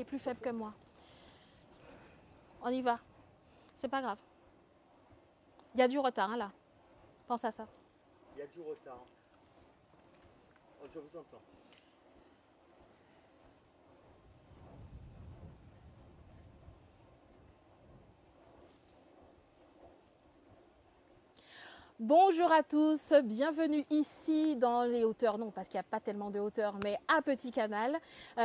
est plus faible que moi. On y va. C'est pas grave. Il y a du retard hein, là. Pense à ça. Il y a du retard. Oh, je vous entends. Bonjour à tous, bienvenue ici dans les hauteurs, non parce qu'il n'y a pas tellement de hauteur, mais à Petit Canal.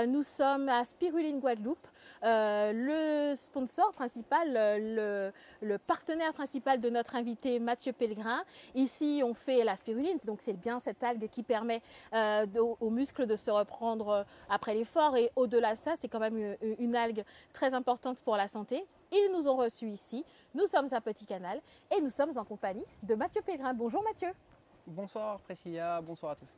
Nous sommes à Spiruline Guadeloupe, le sponsor principal, le partenaire principal de notre invité Mathieu Pellegrin. Ici on fait la spiruline, donc c'est bien cette algue qui permet aux muscles de se reprendre après l'effort, et au-delà de ça c'est quand même une algue très importante pour la santé. Ils nous ont reçus ici, nous sommes à Petit Canal et nous sommes en compagnie de Mathieu Pellegrin. Bonjour Mathieu. Bonsoir Priscilla, bonsoir à tous.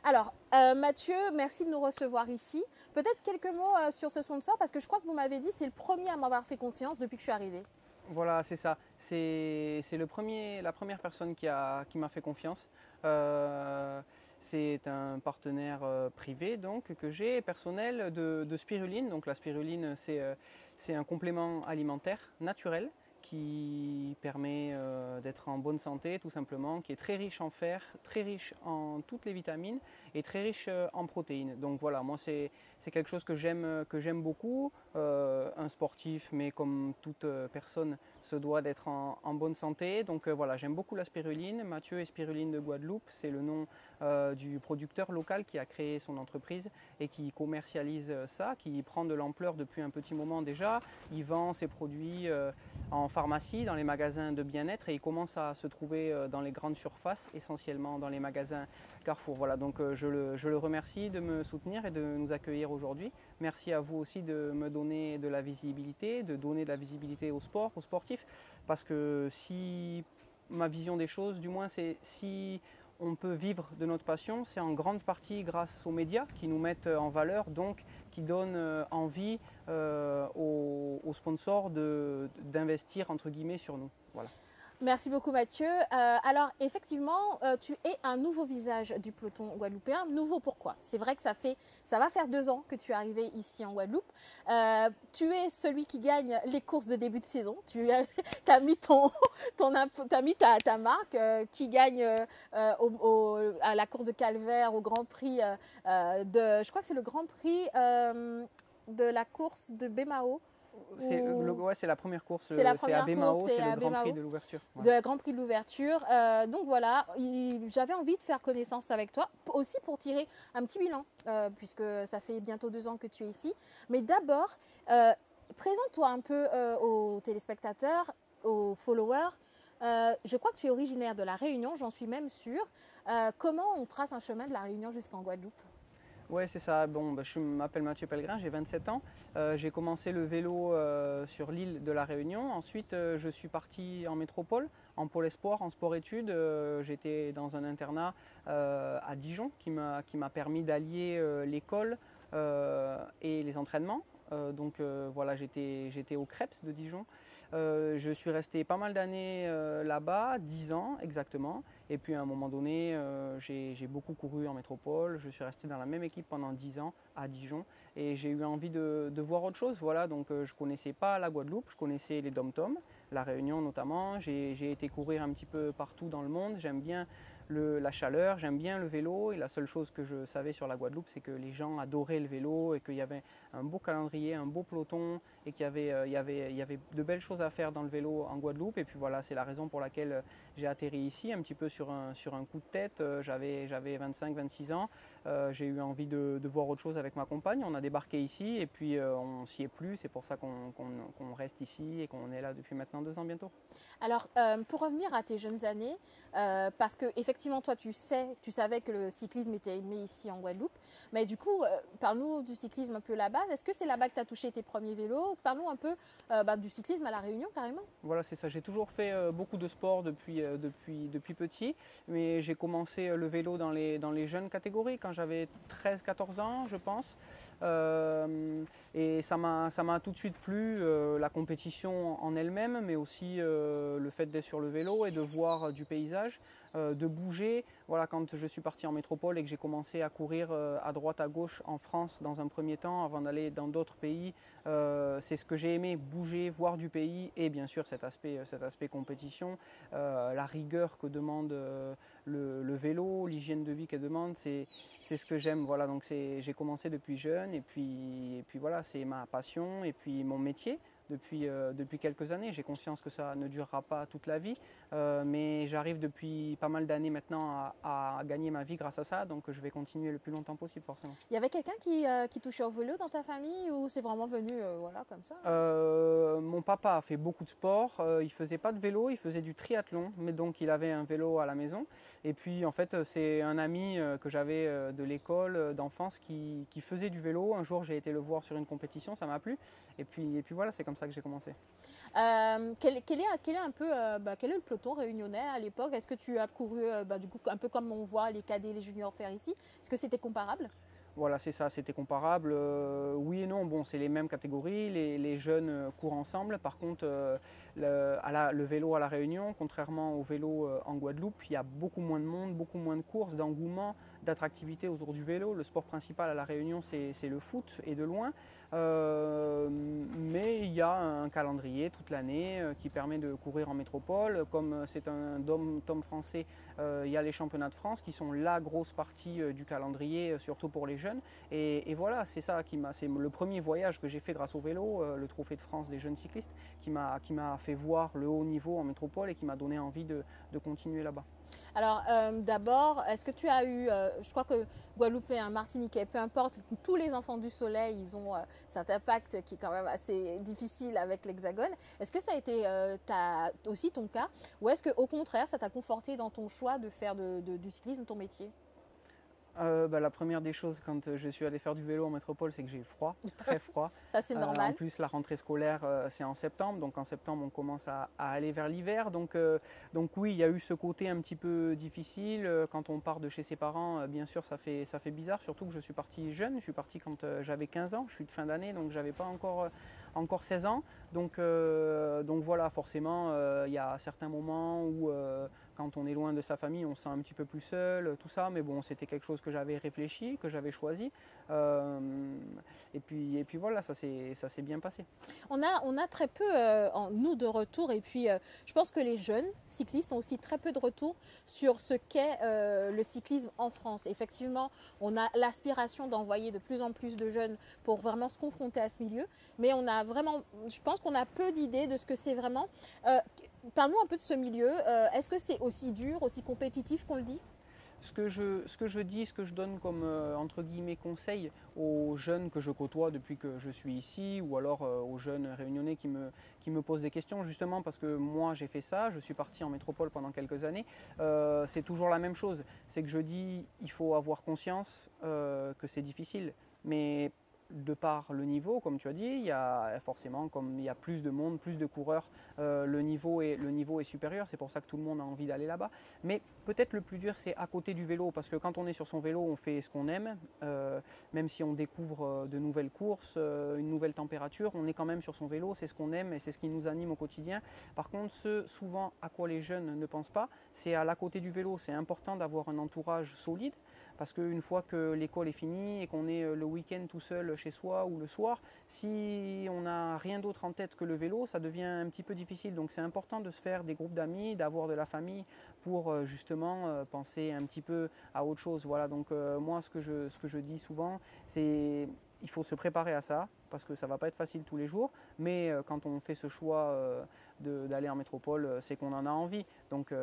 Alors Mathieu, merci de nous recevoir ici. Peut-être quelques mots sur ce sponsor parce que je crois que vous m'avez dit c'est le premier à m'avoir fait confiance depuis que je suis arrivée. Voilà, c'est ça. C'est la première personne qui m'a fait confiance. C'est un partenaire privé donc, que j'ai, personnel de spiruline. Donc la spiruline, c'est un complément alimentaire naturel qui permet d'être en bonne santé tout simplement, qui est très riche en fer, très riche en toutes les vitamines et très riche en protéines. Donc voilà, moi c'est quelque chose que j'aime beaucoup. Un sportif, mais comme toute personne, se doit d'être en bonne santé. Donc voilà, j'aime beaucoup la spiruline. Mathieu est Spiruline de Guadeloupe, c'est le nom du producteur local qui a créé son entreprise et qui commercialise ça, qui prend de l'ampleur depuis un petit moment déjà. Il vend ses produits en pharmacie, dans les magasins de bien-être, et il commence à se trouver dans les grandes surfaces, essentiellement dans les magasins Carrefour. Voilà, donc je le remercie de me soutenir et de nous accueillir aujourd'hui. Merci à vous aussi de me donner de la visibilité, de donner de la visibilité au sport, aux sportifs, parce que si ma vision des choses, du moins, c'est si on peut vivre de notre passion, c'est en grande partie grâce aux médias qui nous mettent en valeur, donc qui donnent envie aux sponsors d'investir entre guillemets sur nous. Voilà. Merci beaucoup Mathieu. Alors effectivement, tu es un nouveau visage du peloton guadeloupéen. Nouveau pourquoi? C'est vrai que ça va faire 2 ans que tu es arrivé ici en Guadeloupe. Tu es celui qui gagne les courses de début de saison. Tu as mis, ta marque qui gagne à la course de Calvaire, au Grand Prix je crois que c'est le Grand Prix de la course de Bémao. C'est la première course, c'est à Bémao, c'est le Grand Prix de l'ouverture. Ouais. Le Grand Prix de l'ouverture. Donc voilà, j'avais envie de faire connaissance avec toi, aussi pour tirer un petit bilan, puisque ça fait bientôt 2 ans que tu es ici. Mais d'abord, présente-toi un peu aux téléspectateurs, aux followers. Je crois que tu es originaire de La Réunion, j'en suis même sûre. Comment on trace un chemin de La Réunion jusqu'en Guadeloupe ? Ouais, c'est ça. Bon, je m'appelle Mathieu Pellegrin, j'ai 27 ans. J'ai commencé le vélo sur l'île de la Réunion. Ensuite, je suis parti en métropole, en pôle espoir, en sport-études. J'étais dans un internat à Dijon qui m'a permis d'allier l'école et les entraînements. Voilà, j'étais au Crêpes de Dijon. Je suis resté pas mal d'années là-bas, 10 ans exactement. Et puis à un moment donné, j'ai beaucoup couru en métropole. Je suis resté dans la même équipe pendant 10 ans à Dijon. Et j'ai eu envie de voir autre chose. Voilà, donc je ne connaissais pas la Guadeloupe, je connaissais les dom-toms, la Réunion notamment. J'ai été courir un petit peu partout dans le monde. J'aime bien la chaleur, j'aime bien le vélo, et la seule chose que je savais sur la Guadeloupe, c'est que les gens adoraient le vélo et qu'il y avait un beau calendrier, un beau peloton, et qu'il y avait de belles choses à faire dans le vélo en Guadeloupe. Et puis voilà, c'est la raison pour laquelle j'ai atterri ici, un petit peu sur un coup de tête. J'avais 25-26 ans, j'ai eu envie de voir autre chose avec ma compagne. On a débarqué ici et puis on s'y est plu, c'est pour ça qu'on reste ici et qu'on est là depuis maintenant 2 ans bientôt. Alors, pour revenir à tes jeunes années, parce que effectivement, toi, tu savais que le cyclisme était aimé ici en Guadeloupe, mais du coup, parle-nous du cyclisme un peu là-bas. Est-ce que c'est là-bas que tu as touché tes premiers vélos? Parle-nous un peu du cyclisme à La Réunion, carrément. Voilà, c'est ça. J'ai toujours fait beaucoup de sport depuis petit, mais j'ai commencé le vélo dans les jeunes catégories quand j'avais 13-14 ans, je pense. Et ça m'a tout de suite plu, la compétition en elle-même, mais aussi le fait d'être sur le vélo et de voir du paysage. de bouger. Voilà, quand je suis parti en métropole et que j'ai commencé à courir à droite à gauche en France dans un premier temps avant d'aller dans d'autres pays, c'est ce que j'ai aimé, bouger, voir du pays et bien sûr cet aspect compétition, la rigueur que demande le vélo, l'hygiène de vie qu'elle demande, c'est ce que j'aime. Voilà, donc j'ai commencé depuis jeune et puis voilà, c'est ma passion et puis mon métier. Depuis quelques années. J'ai conscience que ça ne durera pas toute la vie, mais j'arrive depuis pas mal d'années maintenant à gagner ma vie grâce à ça, donc je vais continuer le plus longtemps possible forcément. Il y avait quelqu'un qui touchait au vélo dans ta famille ou c'est vraiment venu voilà, comme ça? Mon papa a fait beaucoup de sport, il faisait pas de vélo, il faisait du triathlon, mais donc il avait un vélo à la maison. Et puis en fait c'est un ami que j'avais de l'école d'enfance qui faisait du vélo. Un jour j'ai été le voir sur une compétition, ça m'a plu. Et puis voilà, c'est comme ça que j'ai commencé. Quel est le peloton réunionnais à l'époque? Est-ce que tu as couru du coup, un peu comme on voit les cadets et les juniors faire ici? Est-ce que c'était comparable? Voilà, c'est ça, c'était comparable. Oui et non, bon, c'est les mêmes catégories, les jeunes courent ensemble. Par contre, le vélo à La Réunion, contrairement au vélo en Guadeloupe, il y a beaucoup moins de monde, beaucoup moins de courses, d'engouement, d'attractivité autour du vélo. Le sport principal à La Réunion, c'est le foot et de loin. Mais il y a un calendrier toute l'année qui permet de courir en métropole. Comme c'est un dom-tom français, il y a les championnats de France qui sont la grosse partie du calendrier, surtout pour les jeunes. Et voilà, c'est le premier voyage que j'ai fait grâce au vélo, le Trophée de France des jeunes cyclistes, qui m'a fait voir le haut niveau en métropole et qui m'a donné envie de continuer là-bas. Alors d'abord, est-ce que tu as eu, je crois que Guadeloupéens, Martiniquais, peu importe, tous les enfants du soleil, ils ont cet impact qui est quand même assez difficile avec l'Hexagone. Est-ce que ça a été aussi ton cas ou est-ce qu'au contraire, ça t'a conforté dans ton choix de faire du cyclisme ton métier? La première des choses quand je suis allé faire du vélo en métropole, c'est que j'ai eu froid, très froid. Ça c'est normal. En plus, la rentrée scolaire, c'est en septembre, donc en septembre, on commence à aller vers l'hiver. Donc oui, il y a eu ce côté un petit peu difficile. Quand on part de chez ses parents, bien sûr, ça fait bizarre, surtout que je suis parti jeune. Je suis parti quand j'avais 15 ans, je suis de fin d'année, donc j'avais pas encore 16 ans. Donc voilà, forcément, il y a certains moments où quand on est loin de sa famille, on se sent un petit peu plus seul, tout ça. Mais bon, c'était quelque chose que j'avais réfléchi, que j'avais choisi. Et puis voilà, ça s'est bien passé. On a très peu, nous, de retour. Et puis, je pense que les jeunes cyclistes ont aussi très peu de retour sur ce qu'est le cyclisme en France. Effectivement, on a l'aspiration d'envoyer de plus en plus de jeunes pour vraiment se confronter à ce milieu. Mais on a vraiment, je pense qu'on a peu d'idées de ce que c'est vraiment. Parle-nous un peu de ce milieu. Est-ce que c'est aussi dur, aussi compétitif qu'on le dit? Ce que je dis, ce que je donne comme entre guillemets conseil aux jeunes que je côtoie depuis que je suis ici, ou alors aux jeunes réunionnais qui me posent des questions, justement parce que moi j'ai fait ça, je suis parti en métropole pendant quelques années, c'est toujours la même chose. C'est que je dis, il faut avoir conscience que c'est difficile, mais de par le niveau, comme tu as dit, il y a forcément, comme il y a plus de monde, plus de coureurs, le niveau est supérieur. C'est pour ça que tout le monde a envie d'aller là-bas. Mais peut-être le plus dur, c'est à côté du vélo, parce que quand on est sur son vélo, on fait ce qu'on aime. Même si on découvre de nouvelles courses, une nouvelle température, on est quand même sur son vélo, c'est ce qu'on aime et c'est ce qui nous anime au quotidien. Par contre, ce souvent à quoi les jeunes ne pensent pas, c'est à l'à côté du vélo. C'est important d'avoir un entourage solide. Parce qu'une fois que l'école est finie et qu'on est le week-end tout seul chez soi ou le soir, si on n'a rien d'autre en tête que le vélo, ça devient un petit peu difficile. Donc c'est important de se faire des groupes d'amis, d'avoir de la famille pour justement penser un petit peu à autre chose. Voilà, donc moi ce que je dis souvent, c'est il faut se préparer à ça parce que ça ne va pas être facile tous les jours. Mais quand on fait ce choix d'aller en métropole, c'est qu'on en a envie. Donc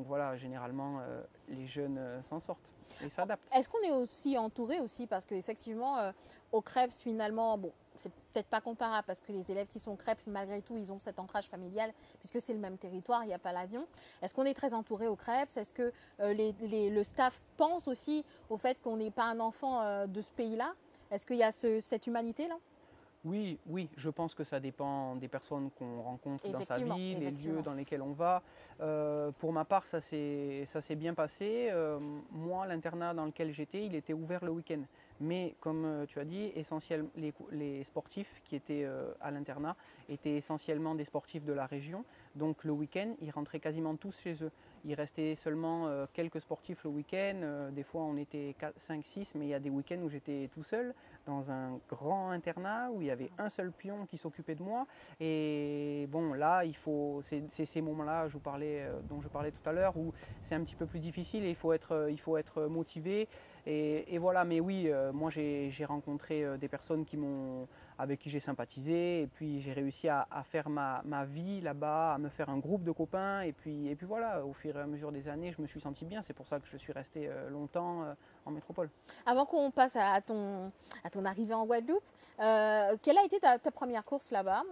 voilà, généralement les jeunes s'en sortent et s'adaptent. Est-ce qu'on est aussi entouré aussi parce qu'effectivement au CREPS finalement, bon, c'est peut-être pas comparable parce que les élèves qui sont CREPS malgré tout ils ont cet ancrage familial puisque c'est le même territoire, il n'y a pas l'avion. Est-ce qu'on est très entouré au CREPS? Est-ce que le staff pense aussi au fait qu'on n'est pas un enfant de ce pays-là? Est-ce qu'il y a cette humanité-là? Oui, je pense que ça dépend des personnes qu'on rencontre dans sa vie, les Effectivement. lieux dans lesquels on va. Pour ma part, ça s'est bien passé. Moi, l'internat dans lequel j'étais, il était ouvert le week-end. Mais comme tu as dit, les sportifs qui étaient à l'internat étaient essentiellement des sportifs de la région. Donc le week-end, ils rentraient quasiment tous chez eux. il restait seulement quelques sportifs le week-end. Des fois, on était 4, 5, 6, mais il y a des week-ends où j'étais tout seul dans un grand internat où il y avait un seul pion qui s'occupait de moi. Et bon, là, c'est ces moments-là dont je parlais tout à l'heure, où c'est un petit peu plus difficile et il faut être motivé. Et voilà, mais oui, moi j'ai rencontré des personnes avec qui j'ai sympathisé, et puis j'ai réussi à faire ma vie là-bas, à me faire un groupe de copains, et puis voilà, au fur et à mesure des années, je me suis senti bien. C'est pour ça que je suis resté longtemps en métropole. Avant qu'on passe à ton arrivée en Guadeloupe, quelle a été ta première course là-bas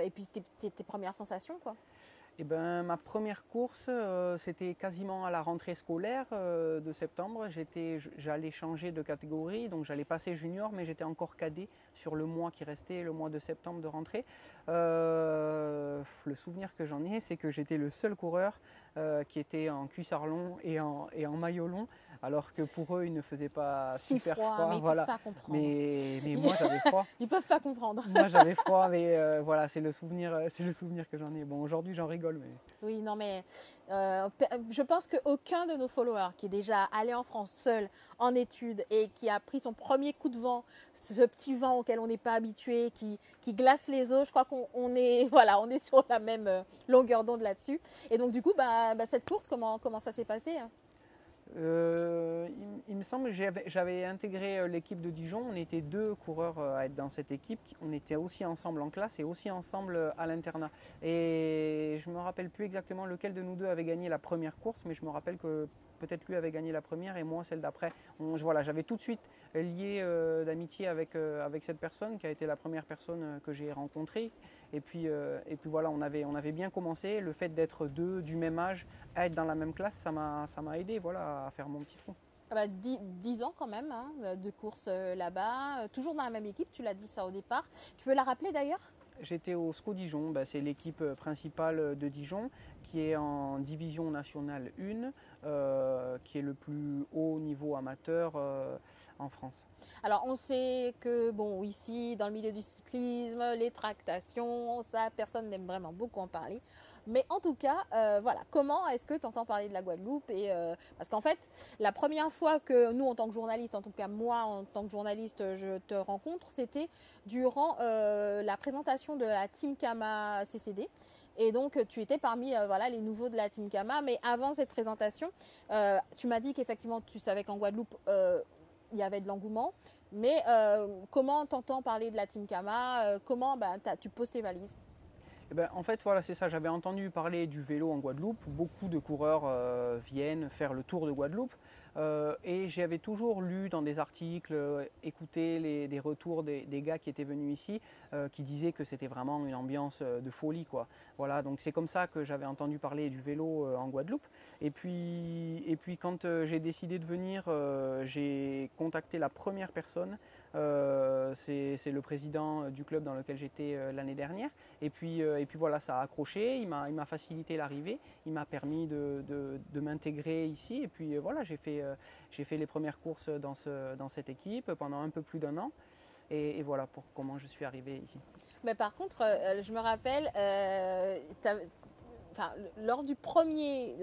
et puis tes premières sensations, quoi? Eh ben, ma première course, c'était quasiment à la rentrée scolaire de septembre. J'allais changer de catégorie, donc j'allais passer junior, mais j'étais encore cadet sur le mois qui restait, le mois de septembre de rentrée. Le souvenir que j'en ai, c'est que j'étais le seul coureur qui était en cuissard long et en maillot long, alors que pour eux, il ne faisait pas Si super froid, froid. mais ils ne Voilà. peuvent pas comprendre. Mais moi, j'avais froid. Ils peuvent pas comprendre. Moi, j'avais froid, mais voilà, c'est le souvenir que j'en ai. Bon, aujourd'hui, j'en rigole, mais Oui, non, mais je pense qu'aucun de nos followers qui est déjà allé en France seul, en études, et qui a pris son premier coup de vent, ce petit vent auquel on n'est pas habitué, qui glace les os, je crois qu'on est, voilà, on est sur la même longueur d'onde là-dessus. Et donc, du coup, cette course, comment ça s'est passé, hein? Il me semble que j'avais intégré l'équipe de Dijon. On était 2 coureurs à être dans cette équipe. On était aussi ensemble en classe et aussi ensemble à l'internat. Et je ne me rappelle plus exactement lequel de nous deux avait gagné la première course, mais je me rappelle que peut-être lui avait gagné la première et moi celle d'après. Voilà, j'avais tout de suite lié d'amitié avec cette personne qui a été la première personne que j'ai rencontrée. Et puis voilà, on avait bien commencé. Le fait d'être 2 du même âge, à être dans la même classe, ça m'a aidé, voilà, à faire mon petit trou. 10 ans quand même, hein, de course là-bas, toujours dans la même équipe, tu l'as dit ça au départ. Tu peux la rappeler d'ailleurs? J'étais au SCO Dijon, c'est l'équipe principale de Dijon qui est en division nationale 1, qui est le plus haut niveau amateur en France. Alors on sait que bon, ici dans le milieu du cyclisme, les tractations, ça personne n'aime vraiment beaucoup en parler. Mais en tout cas, voilà, comment est-ce que tu entends parler de la Guadeloupe parce qu'en fait, la première fois que nous, en tant que journaliste, en tout cas moi, en tant que journaliste, je te rencontre, c'était durant la présentation de la Team Kama CCD. Et donc, tu étais parmi voilà, les nouveaux de la Team Kama. Mais avant cette présentation, tu m'as dit qu'effectivement, tu savais qu'en Guadeloupe, il y avait de l'engouement. Mais comment t'entends parler de la Team Kama? Comment tu poses tes valises? Eh ben, en fait, voilà, c'est ça. J'avais entendu parler du vélo en Guadeloupe. Beaucoup de coureurs viennent faire le tour de Guadeloupe. Et j'avais toujours lu dans des articles, écouté des retours des gars qui étaient venus ici, qui disaient que c'était vraiment une ambiance de folie, quoi. Voilà, donc c'est comme ça que j'avais entendu parler du vélo en Guadeloupe. Et puis quand j'ai décidé de venir, j'ai contacté la première personne. C'est le président du club dans lequel j'étais l'année dernière. Et puis voilà, ça a accroché, il m'a facilité l'arrivée, il m'a permis de m'intégrer ici. Et puis voilà, j'ai fait les premières courses dans cette équipe pendant un peu plus d'1 an. Et voilà pour comment je suis arrivé ici. Mais par contre, je me rappelle, lors du premier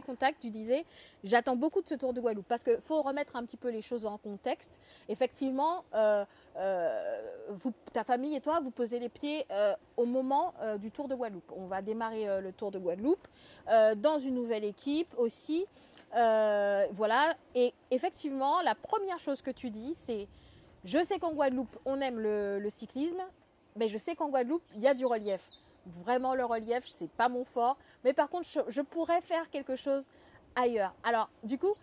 contact, tu disais j'attends beaucoup de ce Tour de Guadeloupe parce qu'il faut remettre un petit peu les choses en contexte. Effectivement, ta famille et toi, vous posez les pieds au moment du Tour de Guadeloupe. On va démarrer le Tour de Guadeloupe dans une nouvelle équipe aussi. Voilà. Et effectivement, la première chose que tu dis, c'est je sais qu'en Guadeloupe, on aime le cyclisme, mais je sais qu'en Guadeloupe, il y a du relief. Vraiment, le relief, c'est pas mon fort. Mais par contre, je pourrais faire quelque chose ailleurs. Alors, du coup,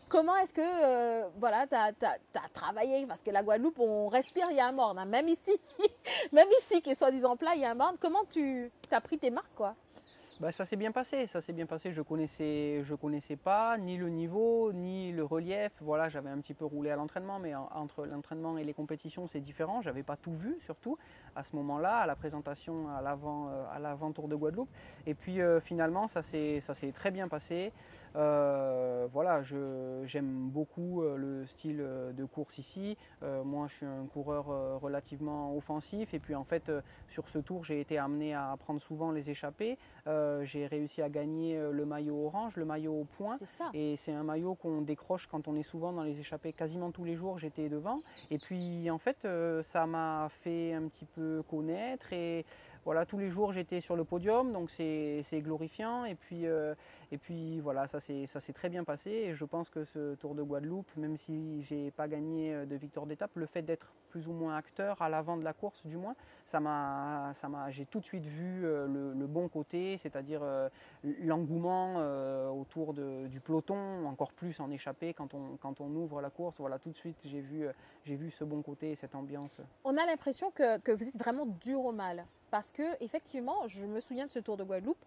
comment est-ce que voilà, tu as travaillé? Parce que la Guadeloupe, on respire, il y a un morne. Hein. Même ici, qui est soi-disant plat, il y a un morne. Comment tu as pris tes marques, quoi? Ça s'est bien passé, Je connaissais pas ni le niveau, ni le relief. Voilà, j'avais un petit peu roulé à l'entraînement, mais entre l'entraînement et les compétitions, c'est différent. J'avais pas tout vu, surtout à ce moment-là, à la présentation à l'avant Tour de Guadeloupe. Et puis finalement, ça s'est très bien passé. Voilà, j'aime beaucoup le style de course ici. Moi, je suis un coureur relativement offensif. Et puis en fait, sur ce tour, j'ai été amené à prendre souvent les échappées. j'ai réussi à gagner le maillot orange, le maillot au point. C'est ça. Et c'est un maillot qu'on décroche quand on est souvent dans les échappées. Quasiment tous les jours, j'étais devant. Et puis, en fait, ça m'a fait un petit peu connaître. Et voilà, tous les jours, j'étais sur le podium. Donc, c'est glorifiant. Et puis voilà, ça s'est très bien passé. Et je pense que ce Tour de Guadeloupe, même si je n'ai pas gagné de victoire d'étape, le fait d'être plus ou moins acteur à l'avant de la course, du moins, j'ai tout de suite vu le bon côté, c'est-à-dire l'engouement autour du peloton, encore plus en échappée quand on ouvre la course. Voilà, tout de suite, j'ai vu ce bon côté et cette ambiance. On a l'impression que vous êtes vraiment dur au mal. Parce que, effectivement, je me souviens de ce Tour de Guadeloupe.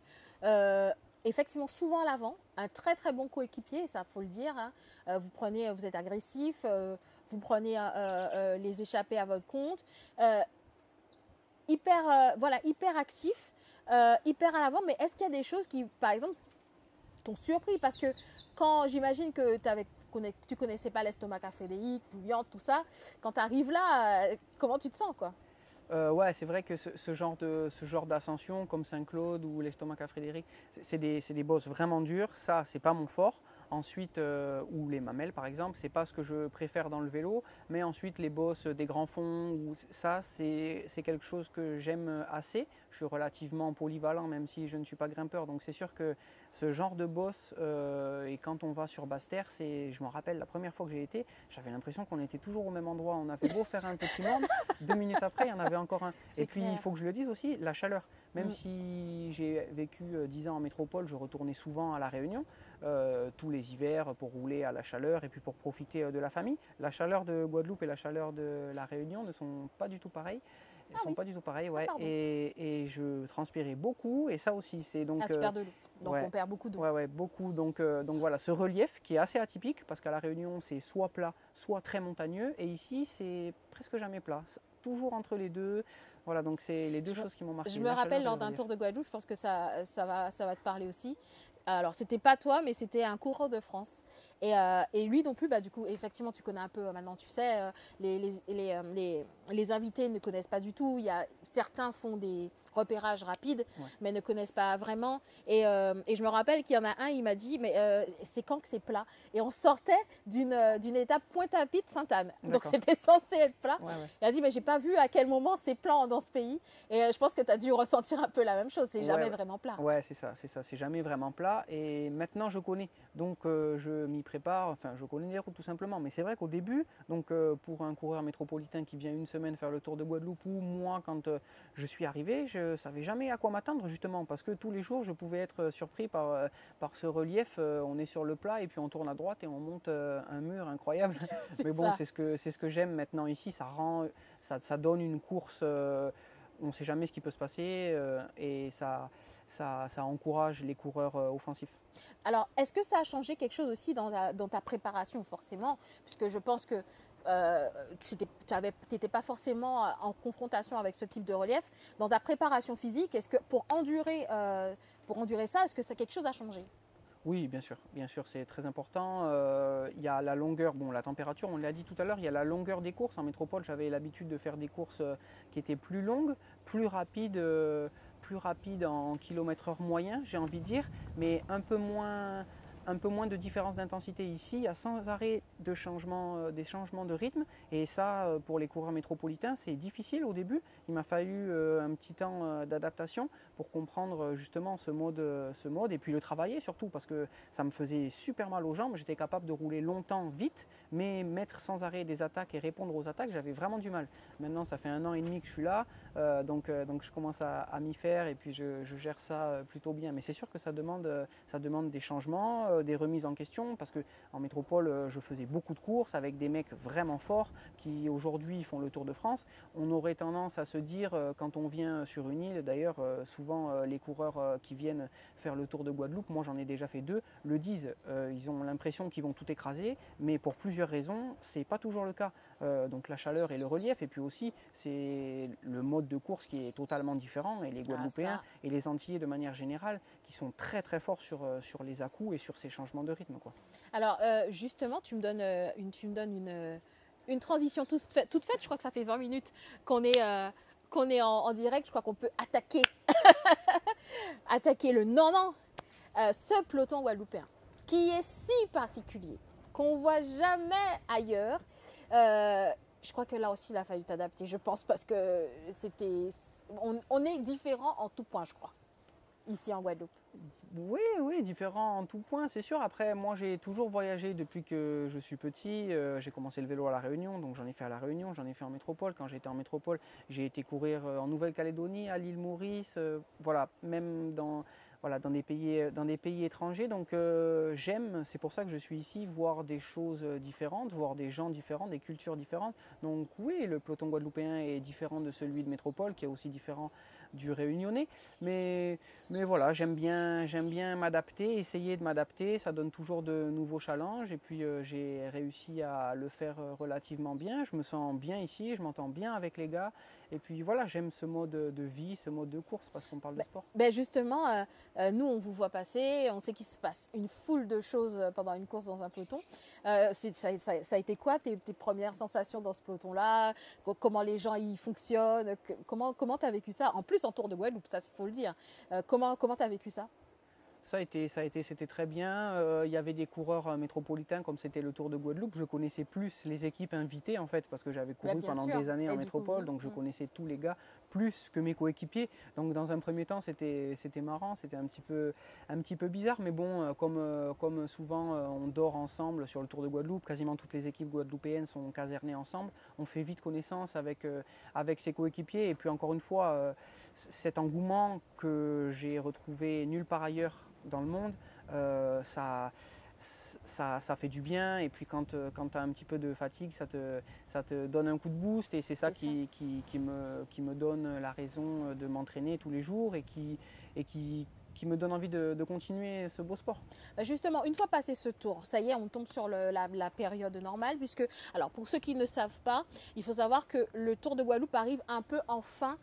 Effectivement, souvent à l'avant, un très très bon coéquipier, ça faut le dire. Hein. Vous êtes agressif, vous prenez les échappées à votre compte. Hyper actif, hyper à l'avant. Mais est-ce qu'il y a des choses qui, par exemple, t'ont surpris? Parce que quand j'imagine que tu connaissais pas l'estomac à Frédéric, bouillante, tout ça, quand tu arrives là, comment tu te sens, quoi? Ouais, c'est vrai que ce genre d'ascension comme Saint-Claude ou l'estomac à Frédéric, c'est des bosses vraiment dures. Ça, c'est pas mon fort. Ensuite, ou les mamelles par exemple, c'est pas ce que je préfère dans le vélo. Mais ensuite, les bosses des grands fonds, ça, c'est quelque chose que j'aime assez. Je suis relativement polyvalent, même si je ne suis pas grimpeur. Donc c'est sûr que ce genre de bosse, et quand on va sur Basse-Terre, je me rappelle la première fois que j'ai été, j'avais l'impression qu'on était toujours au même endroit. On avait beau faire un petit monde, 2 minutes après, il y en avait encore un. Et puis, il faut que je le dise aussi, la chaleur. Même si j'ai vécu 10 ans en métropole, je retournais souvent à La Réunion, tous les hivers pour rouler à la chaleur et puis pour profiter de la famille. La chaleur de Guadeloupe et la chaleur de La Réunion ne sont pas du tout pareilles. Elles sont pas du tout pareilles, ouais. Et je transpirais beaucoup, et ça aussi, c'est donc. Tu perds de l'eau, donc ouais, on perd beaucoup d'eau. Ouais, beaucoup. Donc voilà, ce relief qui est assez atypique, parce qu'à La Réunion, c'est soit plat, soit très montagneux, et ici, c'est presque jamais plat. Toujours entre les deux. Voilà, donc c'est les deux choses qui m'ont marqué. Je me rappelle lors d'un Tour de Guadeloupe, je pense que ça va te parler aussi. Alors, c'était pas toi, mais c'était un coureur de France. Et lui non plus, bah, du coup, effectivement, tu connais un peu maintenant, tu sais, les invités ne connaissent pas du tout. Certains font des repérages rapides, mais ne connaissent pas vraiment. Et je me rappelle qu'il y en a un, il m'a dit, mais c'est quand que c'est plat? Et on sortait d'une étape Pointe-à-Pitre Sainte-Anne. Donc, c'était censé être plat. Il a dit, mais j'ai pas vu à quel moment c'est plat dans ce pays. Et je pense que tu as dû ressentir un peu la même chose. C'est jamais vraiment plat. Ouais, c'est ça. C'est jamais vraiment plat. Et maintenant, je connais. Donc, je m'y prépare. Enfin, je connais les routes tout simplement. Mais c'est vrai qu'au début, donc, pour un coureur métropolitain qui vient une semaine faire le Tour de Guadeloupe, ou moi, quand je suis arrivé, je ne savais jamais à quoi m'attendre, justement. Parce que tous les jours, je pouvais être surpris par ce relief. On est sur le plat et puis on tourne à droite et on monte un mur incroyable. Mais bon, c'est ce que j'aime maintenant ici. Ça donne une course. On ne sait jamais ce qui peut se passer, et ça encourage les coureurs offensifs. Alors, est-ce que ça a changé quelque chose aussi dans ta préparation, forcément? Puisque je pense que tu n'étais pas forcément en confrontation avec ce type de relief. Dans ta préparation physique, est-ce que pour endurer ça, est-ce que quelque chose a changé? Oui, bien sûr, c'est très important. Il y a la longueur, la température, on l'a dit tout à l'heure, il y a la longueur des courses. En métropole, j'avais l'habitude de faire des courses qui étaient plus longues, plus rapides en kilomètre-heure moyen, j'ai envie de dire, mais un peu moins de différence d'intensité. Ici, il y a sans arrêt des changements de rythme, et ça, pour les coureurs métropolitains, c'est difficile au début. Il m'a fallu un petit temps d'adaptation pour comprendre justement ce mode, et puis le travailler surtout, parce que ça me faisait super mal aux jambes. J'étais capable de rouler longtemps, vite, mais mettre sans arrêt des attaques et répondre aux attaques, j'avais vraiment du mal. Maintenant, ça fait 1 an et demi que je suis là, donc je commence à m'y faire, et puis je gère ça plutôt bien. Mais c'est sûr que ça demande des changements, des remises en question, parce qu'en métropole, je faisais beaucoup de courses avec des mecs vraiment forts qui aujourd'hui font le Tour de France. On aurait tendance à se dire, quand on vient sur une île, d'ailleurs souvent les coureurs qui viennent faire le Tour de Guadeloupe, moi j'en ai déjà fait 2, le disent, ils ont l'impression qu'ils vont tout écraser, mais pour plusieurs raisons, c'est pas toujours le cas. Donc la chaleur et le relief, et puis aussi c'est le mode de course qui est totalement différent, et les Guadeloupéens et les Antillais de manière générale qui sont très très forts sur les à-coups et sur ces changements de rythme, quoi. Alors justement, tu me donnes une transition toute faite. Je crois que ça fait 20 minutes qu'on est qu'on est en direct, je crois qu'on peut attaquer, attaquer le non-non. Ce peloton guadeloupéen, qui est si particulier, qu'on ne voit jamais ailleurs, je crois que là aussi, il a fallu t'adapter, je pense, parce que on est différent en tout point, je crois, ici en Guadeloupe. Oui, oui, différent en tout point, c'est sûr. Après, moi, j'ai toujours voyagé depuis que je suis petit. J'ai commencé le vélo à La Réunion, donc j'en ai fait à La Réunion, j'en ai fait en métropole. Quand j'étais en métropole, j'ai été courir en Nouvelle-Calédonie, à l'île Maurice, voilà, même voilà, dans des pays étrangers. Donc j'aime, c'est pour ça que je suis ici, voir des choses différentes, voir des gens différents, des cultures différentes. Donc oui, le peloton guadeloupéen est différent de celui de métropole, qui est aussi différent du réunionnais. Mais voilà, j'aime bien m'adapter, essayer de m'adapter. Ça donne toujours de nouveaux challenges. Et puis j'ai réussi à le faire relativement bien. Je me sens bien ici, je m'entends bien avec les gars. Et puis voilà, j'aime ce mode de vie, ce mode de course, parce qu'on parle de sport. Justement, nous, on vous voit passer, on sait qu'il se passe une foule de choses pendant une course dans un peloton. Ça a été quoi tes premières sensations dans ce peloton-là? Comment les gens y fonctionnent? Comment tu as vécu ça? En plus, en Tour de Guadeloupe, ça, il faut le dire. Comment tu as vécu ça? C'était très bien. Il y avait des coureurs métropolitains, comme c'était le Tour de Guadeloupe. Je connaissais plus les équipes invitées, en fait, parce que j'avais couru pendant des années en métropole, donc je connaissais tous les gars plus que mes coéquipiers. Donc dans un premier temps, c'était marrant, c'était un petit peu bizarre, mais bon, comme souvent on dort ensemble sur le Tour de Guadeloupe, quasiment toutes les équipes guadeloupéennes sont casernées ensemble. On fait vite connaissance avec ses coéquipiers, et puis encore une fois, cet engouement que j'ai retrouvé nulle part ailleurs dans le monde, ça fait du bien. Et puis quand tu as un petit peu de fatigue, ça te donne un coup de boost, et c'est ça qui me donne la raison de m'entraîner tous les jours, et qui me donne envie de continuer ce beau sport. Justement, une fois passé ce tour, ça y est, on tombe sur la période normale, puisque, alors pour ceux qui ne savent pas, il faut savoir que le Tour de Guadeloupe arrive un peu en fin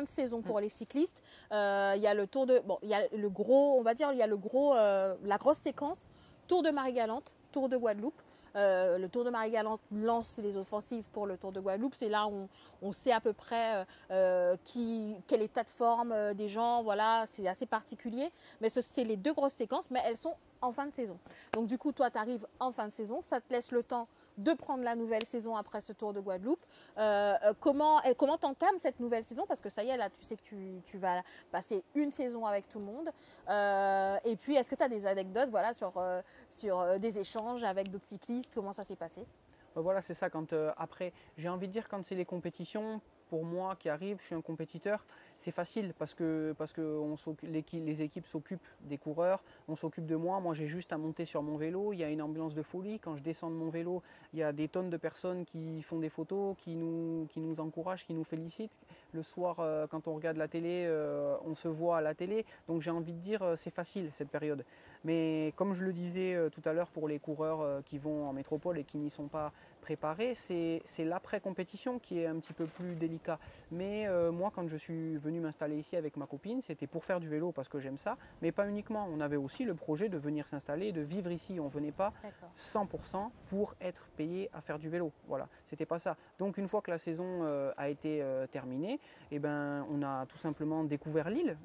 de saison pour les cyclistes. Il y a le Tour de, bon, il y a le gros, on va dire, il y a la grosse séquence Tour de Marie-Galante, Tour de Guadeloupe. Le Tour de Marie-Galante lance les offensives pour le Tour de Guadeloupe. C'est là où on sait à peu près quel état de forme des gens. Voilà, c'est assez particulier. Mais c'est les deux grosses séquences, mais elles sont en fin de saison. Donc du coup, toi, tu arrives en fin de saison. Ça te laisse le temps de prendre la nouvelle saison après ce Tour de Guadeloupe. Comment t'entames cette nouvelle saison? Parce que ça y est, là, tu sais que tu vas passer une saison avec tout le monde. Et puis, est-ce que tu as des anecdotes, voilà, sur des échanges avec d'autres cyclistes? Comment ça s'est passé? Voilà, c'est ça. Après, j'ai envie de dire, quand c'est les compétitions, pour moi qui arrive, je suis un compétiteur, c'est facile parce que les équipes s'occupent des coureurs, on s'occupe de moi. Moi, j'ai juste à monter sur mon vélo. Il y a une ambiance de folie. Quand je descends de mon vélo, il y a des tonnes de personnes qui font des photos, qui nous encouragent, qui nous félicitent. Le soir, quand on regarde la télé, on se voit à la télé. Donc j'ai envie de dire, c'est facile cette période. Mais comme je le disais tout à l'heure, pour les coureurs qui vont en métropole et qui n'y sont pas préparés, c'est l'après-compétition qui est un petit peu plus délicat. Mais moi, quand je suis venu m'installer ici avec ma copine, c'était pour faire du vélo parce que j'aime ça, mais pas uniquement. On avait aussi le projet de venir s'installer, de vivre ici. On ne venait pas 100% pour être payé à faire du vélo. Voilà, c'était pas ça. Donc une fois que la saison a été terminée, eh ben, on a tout simplement découvert l'île.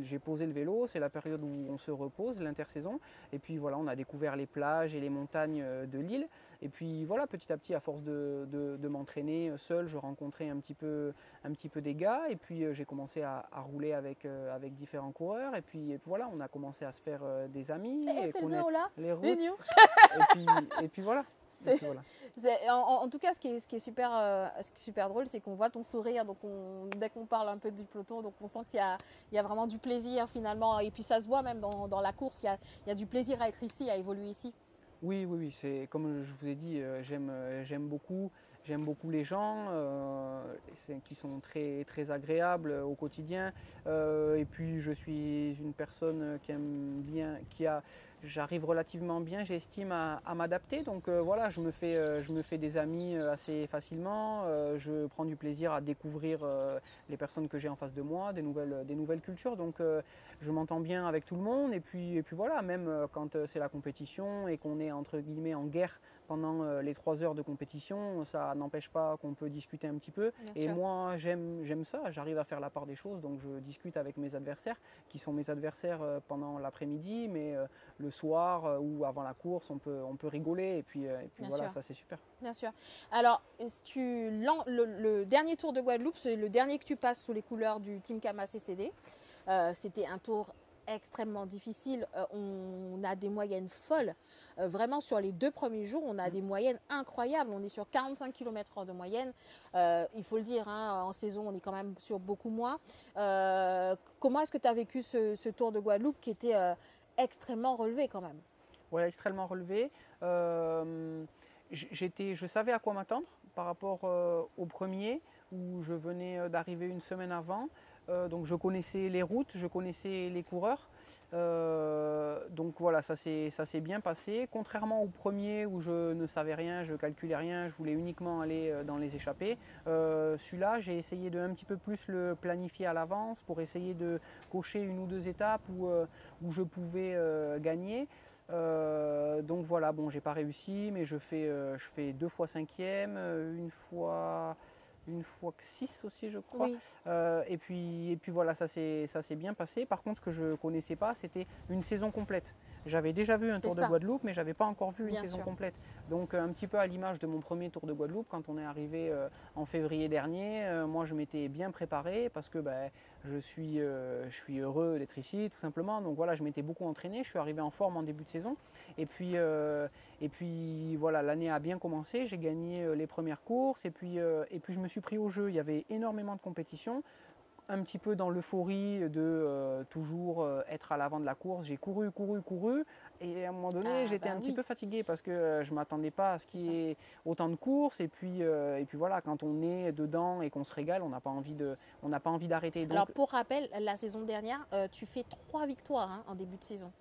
J'ai posé le vélo, c'est la période où on se repose, l'intersaison. Et puis voilà, on a découvert les plages et les montagnes de l'île. Et puis voilà, petit à petit, à force de m'entraîner seul, je rencontrais un petit peu des gars. Et puis j'ai commencé à rouler avec différents coureurs. Et puis voilà, on a commencé à se faire des amis. Et connaître les routes. Et puis voilà. En tout cas, ce qui est super drôle, c'est qu'on voit ton sourire. Donc dès qu'on parle un peu du peloton, donc on sent qu'il y a vraiment du plaisir finalement. Et puis ça se voit même dans la course, il y a du plaisir à être ici, à évoluer ici. Oui, c'est comme je vous ai dit, j'aime beaucoup les gens qui sont très, très agréables au quotidien. Et puis je suis une personne qui aime bien, j'arrive relativement bien, j'estime, à m'adapter. Donc voilà, je me fais des amis assez facilement. Je prends du plaisir à découvrir les personnes que j'ai en face de moi, des nouvelles cultures. Donc je m'entends bien avec tout le monde. Et puis voilà, même quand c'est la compétition et qu'on est entre guillemets en guerre pendant les 3 heures de compétition, ça n'empêche pas qu'on peut discuter un petit peu. Bien Et sûr. moi, j'aime ça, j'arrive à faire la part des choses, donc je discute avec mes adversaires, qui sont mes adversaires pendant l'après-midi, mais le soir ou avant la course, on peut rigoler, et puis Bien voilà, sûr. ça c'est super. Bien sûr. Alors, le dernier Tour de Guadeloupe, c'est le dernier que tu passes sous les couleurs du Team Kama CCD. C'était un tour extrêmement difficile. On a des moyennes folles. Vraiment, sur les 2 premiers jours, on a des moyennes incroyables. On est sur 45 km/h de moyenne. Il faut le dire, hein, en saison, on est quand même sur beaucoup moins. Comment est-ce que tu as vécu ce Tour de Guadeloupe qui était extrêmement relevé quand même? Ouais, extrêmement relevé. Je savais à quoi m'attendre par rapport au premier, où je venais d'arriver une semaine avant. Donc je connaissais les routes, je connaissais les coureurs. Donc voilà, ça s'est bien passé. Contrairement au premier où je ne savais rien, je calculais rien, je voulais uniquement aller dans les échappées. Celui-là, j'ai essayé de un petit peu plus le planifier à l'avance pour essayer de cocher 1 ou 2 étapes où je pouvais gagner. Donc voilà, bon, j'ai pas réussi, mais je fais 2 fois 5e, une fois que 6 aussi, je crois. Oui, Et puis voilà, ça s'est bien passé. Par contre, ce que je ne connaissais pas, c'était une saison complète. J'avais déjà vu un c'est Tour de ça, Guadeloupe, mais je n'avais pas encore vu une bien saison sûr. complète. Donc un petit peu à l'image de mon premier Tour de Guadeloupe, quand on est arrivé en février dernier, moi je m'étais bien préparé parce que je suis heureux d'être ici, tout simplement. Donc voilà, je m'étais beaucoup entraîné, je suis arrivé en forme en début de saison. Et puis voilà, l'année a bien commencé, j'ai gagné les premières courses et puis je me suis pris au jeu. Il y avait énormément de compétition, un petit peu dans l'euphorie de toujours être à l'avant de la course. J'ai couru et à un moment donné, Ah j'étais bah un petit oui, peu fatigué parce que je ne m'attendais pas à ce c'est qu'il ça. y ait autant de courses. Et puis voilà, quand on est dedans et qu'on se régale, on n'a pas envie d'arrêter. Alors Donc, pour rappel, la saison dernière, tu fais 3 victoires, hein, en début de saison.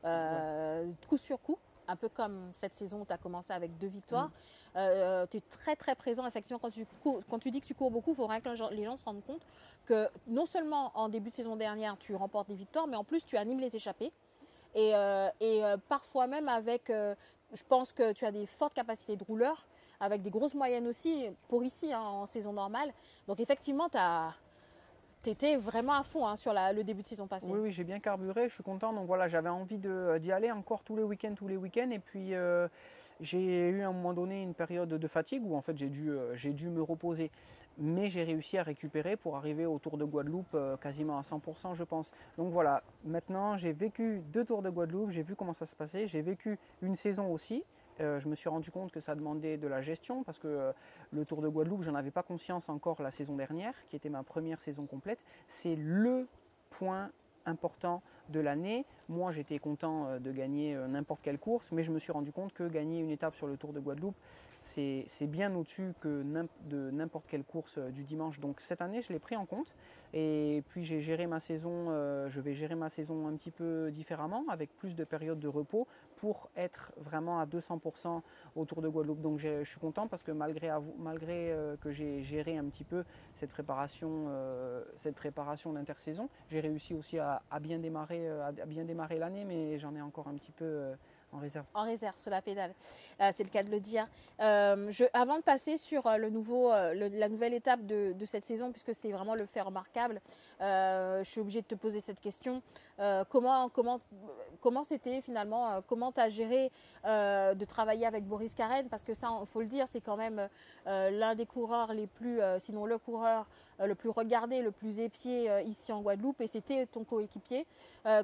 ouais. Coup sur coup, un peu comme cette saison où tu as commencé avec 2 Mm. victoires. Tu es très très présent, effectivement, quand tu dis que tu cours beaucoup, il faudrait que les gens se rendent compte que non seulement en début de saison dernière, tu remportes des victoires, mais en plus tu animes les échappées. Parfois même je pense que tu as des fortes capacités de rouleur, avec des grosses moyennes aussi, pour ici, hein, en saison normale. Donc effectivement, tu étais vraiment à fond, hein, sur le début de saison passée. Oui, j'ai bien carburé, je suis content. Donc voilà, j'avais envie d'y aller encore tous les week-ends. Et puis j'ai eu à un moment donné une période de fatigue où en fait j'ai dû me reposer. Mais j'ai réussi à récupérer pour arriver au Tour de Guadeloupe quasiment à 100%, je pense. Donc voilà, maintenant j'ai vécu 2 Tours de Guadeloupe, j'ai vu comment ça se passait. J'ai vécu une saison aussi. Je me suis rendu compte que ça demandait de la gestion parce que le Tour de Guadeloupe, j'en avais pas conscience encore la saison dernière, qui était ma première saison complète. C'est le point important de l'année. Moi, j'étais content de gagner n'importe quelle course, mais je me suis rendu compte que gagner une étape sur le Tour de Guadeloupe, c'est bien au-dessus de n'importe quelle course du dimanche. Donc cette année, je l'ai pris en compte. Et puis j'ai géré ma saison, je vais gérer ma saison un petit peu différemment, avec plus de périodes de repos pour être vraiment à 200% au Tour de Guadeloupe. Donc je suis content parce que malgré que j'ai géré un petit peu cette préparation d'intersaison, j'ai réussi aussi à bien démarrer l'année, mais j'en ai encore un petit peu en réserve. En réserve sur la pédale, c'est le cas de le dire. Avant de passer sur la nouvelle étape de cette saison, puisque c'est vraiment le fait remarquable, je suis obligée de te poser cette question. Comment c'était finalement, comment tu as géré de travailler avec Boris Carène? Parce que ça, il faut le dire, c'est quand même l'un des coureurs les plus, sinon le coureur le plus regardé, le plus épié ici en Guadeloupe, et c'était ton coéquipier.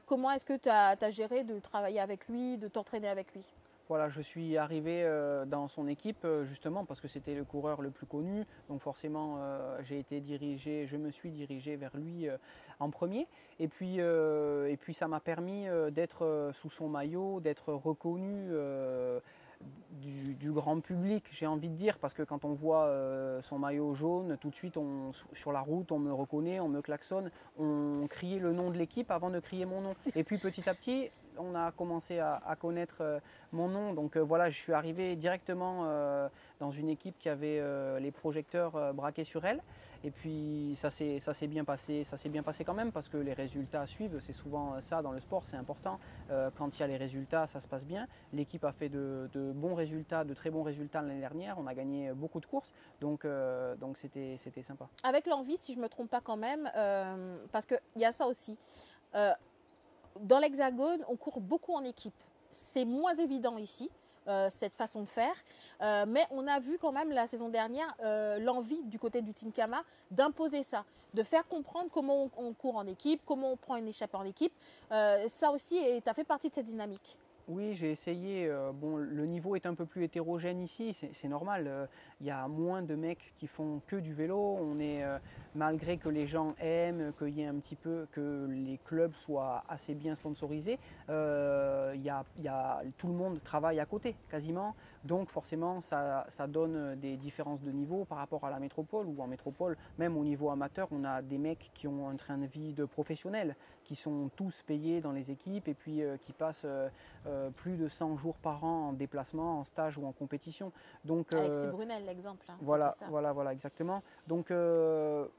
Comment est-ce que tu as géré de travailler avec lui, de t'entraîner avec lui? Voilà, je suis arrivé dans son équipe justement parce que c'était le coureur le plus connu. Donc forcément, je me suis dirigé vers lui en premier. Et puis ça m'a permis d'être sous son maillot, d'être reconnu du grand public, j'ai envie de dire, parce que quand on voit son maillot jaune, tout de suite sur la route, on me reconnaît, on me klaxonne, on criait le nom de l'équipe avant de crier mon nom. Et puis petit à petit, on a commencé à connaître mon nom. Donc voilà, je suis arrivé directement dans une équipe qui avait les projecteurs braqués sur elle. Et puis ça s'est bien passé quand même parce que les résultats suivent. C'est souvent ça dans le sport, c'est important. Quand il y a les résultats, ça se passe bien. L'équipe a fait de bons résultats, de très bons résultats l'année dernière. On a gagné beaucoup de courses, donc c'était sympa. Avec l'envie, si je ne me trompe pas quand même, parce qu'il y a ça aussi. Euh, Dans l'Hexagone, on court beaucoup en équipe. C'est moins évident ici, cette façon de faire. Mais on a vu quand même la saison dernière l'envie du côté du Team Kama d'imposer ça, de faire comprendre comment on court en équipe, comment on prend une échappée en équipe. Ça aussi, tu as fait partie de cette dynamique. Oui, j'ai essayé. Bon, le niveau est un peu plus hétérogène ici, c'est normal. Il y a moins de mecs qui font que du vélo. Malgré que les gens aiment, qu'il y ait un petit peu, que les clubs soient assez bien sponsorisés, tout le monde travaille à côté, quasiment. Donc forcément, ça donne des différences de niveau par rapport à la métropole, ou en métropole, même au niveau amateur, on a des mecs qui ont un train de vie de professionnels, qui sont tous payés dans les équipes et puis qui passent plus de 100 jours par an en déplacement, en stage ou en compétition. Donc, Alexis Brunel, l'exemple. Hein, voilà, ça. voilà, exactement. Donc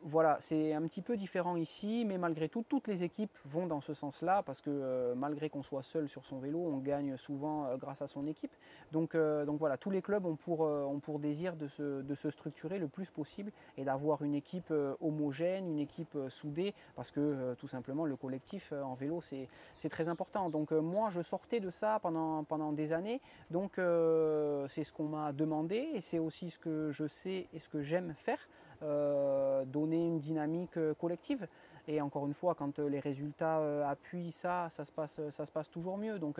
voilà, c'est un petit peu différent ici, mais malgré tout, toutes les équipes vont dans ce sens-là, parce que malgré qu'on soit seul sur son vélo, on gagne souvent grâce à son équipe. Donc voilà, tous les clubs ont pour désir de se structurer le plus possible et d'avoir une équipe homogène, une équipe soudée, parce que tout simplement le collectif en vélo c'est très important. Donc moi je sortais de ça pendant des années, donc c'est ce qu'on m'a demandé et c'est aussi ce que je sais et ce que j'aime faire, donner une dynamique collective. Et encore une fois, quand les résultats appuient ça se passe toujours mieux. Donc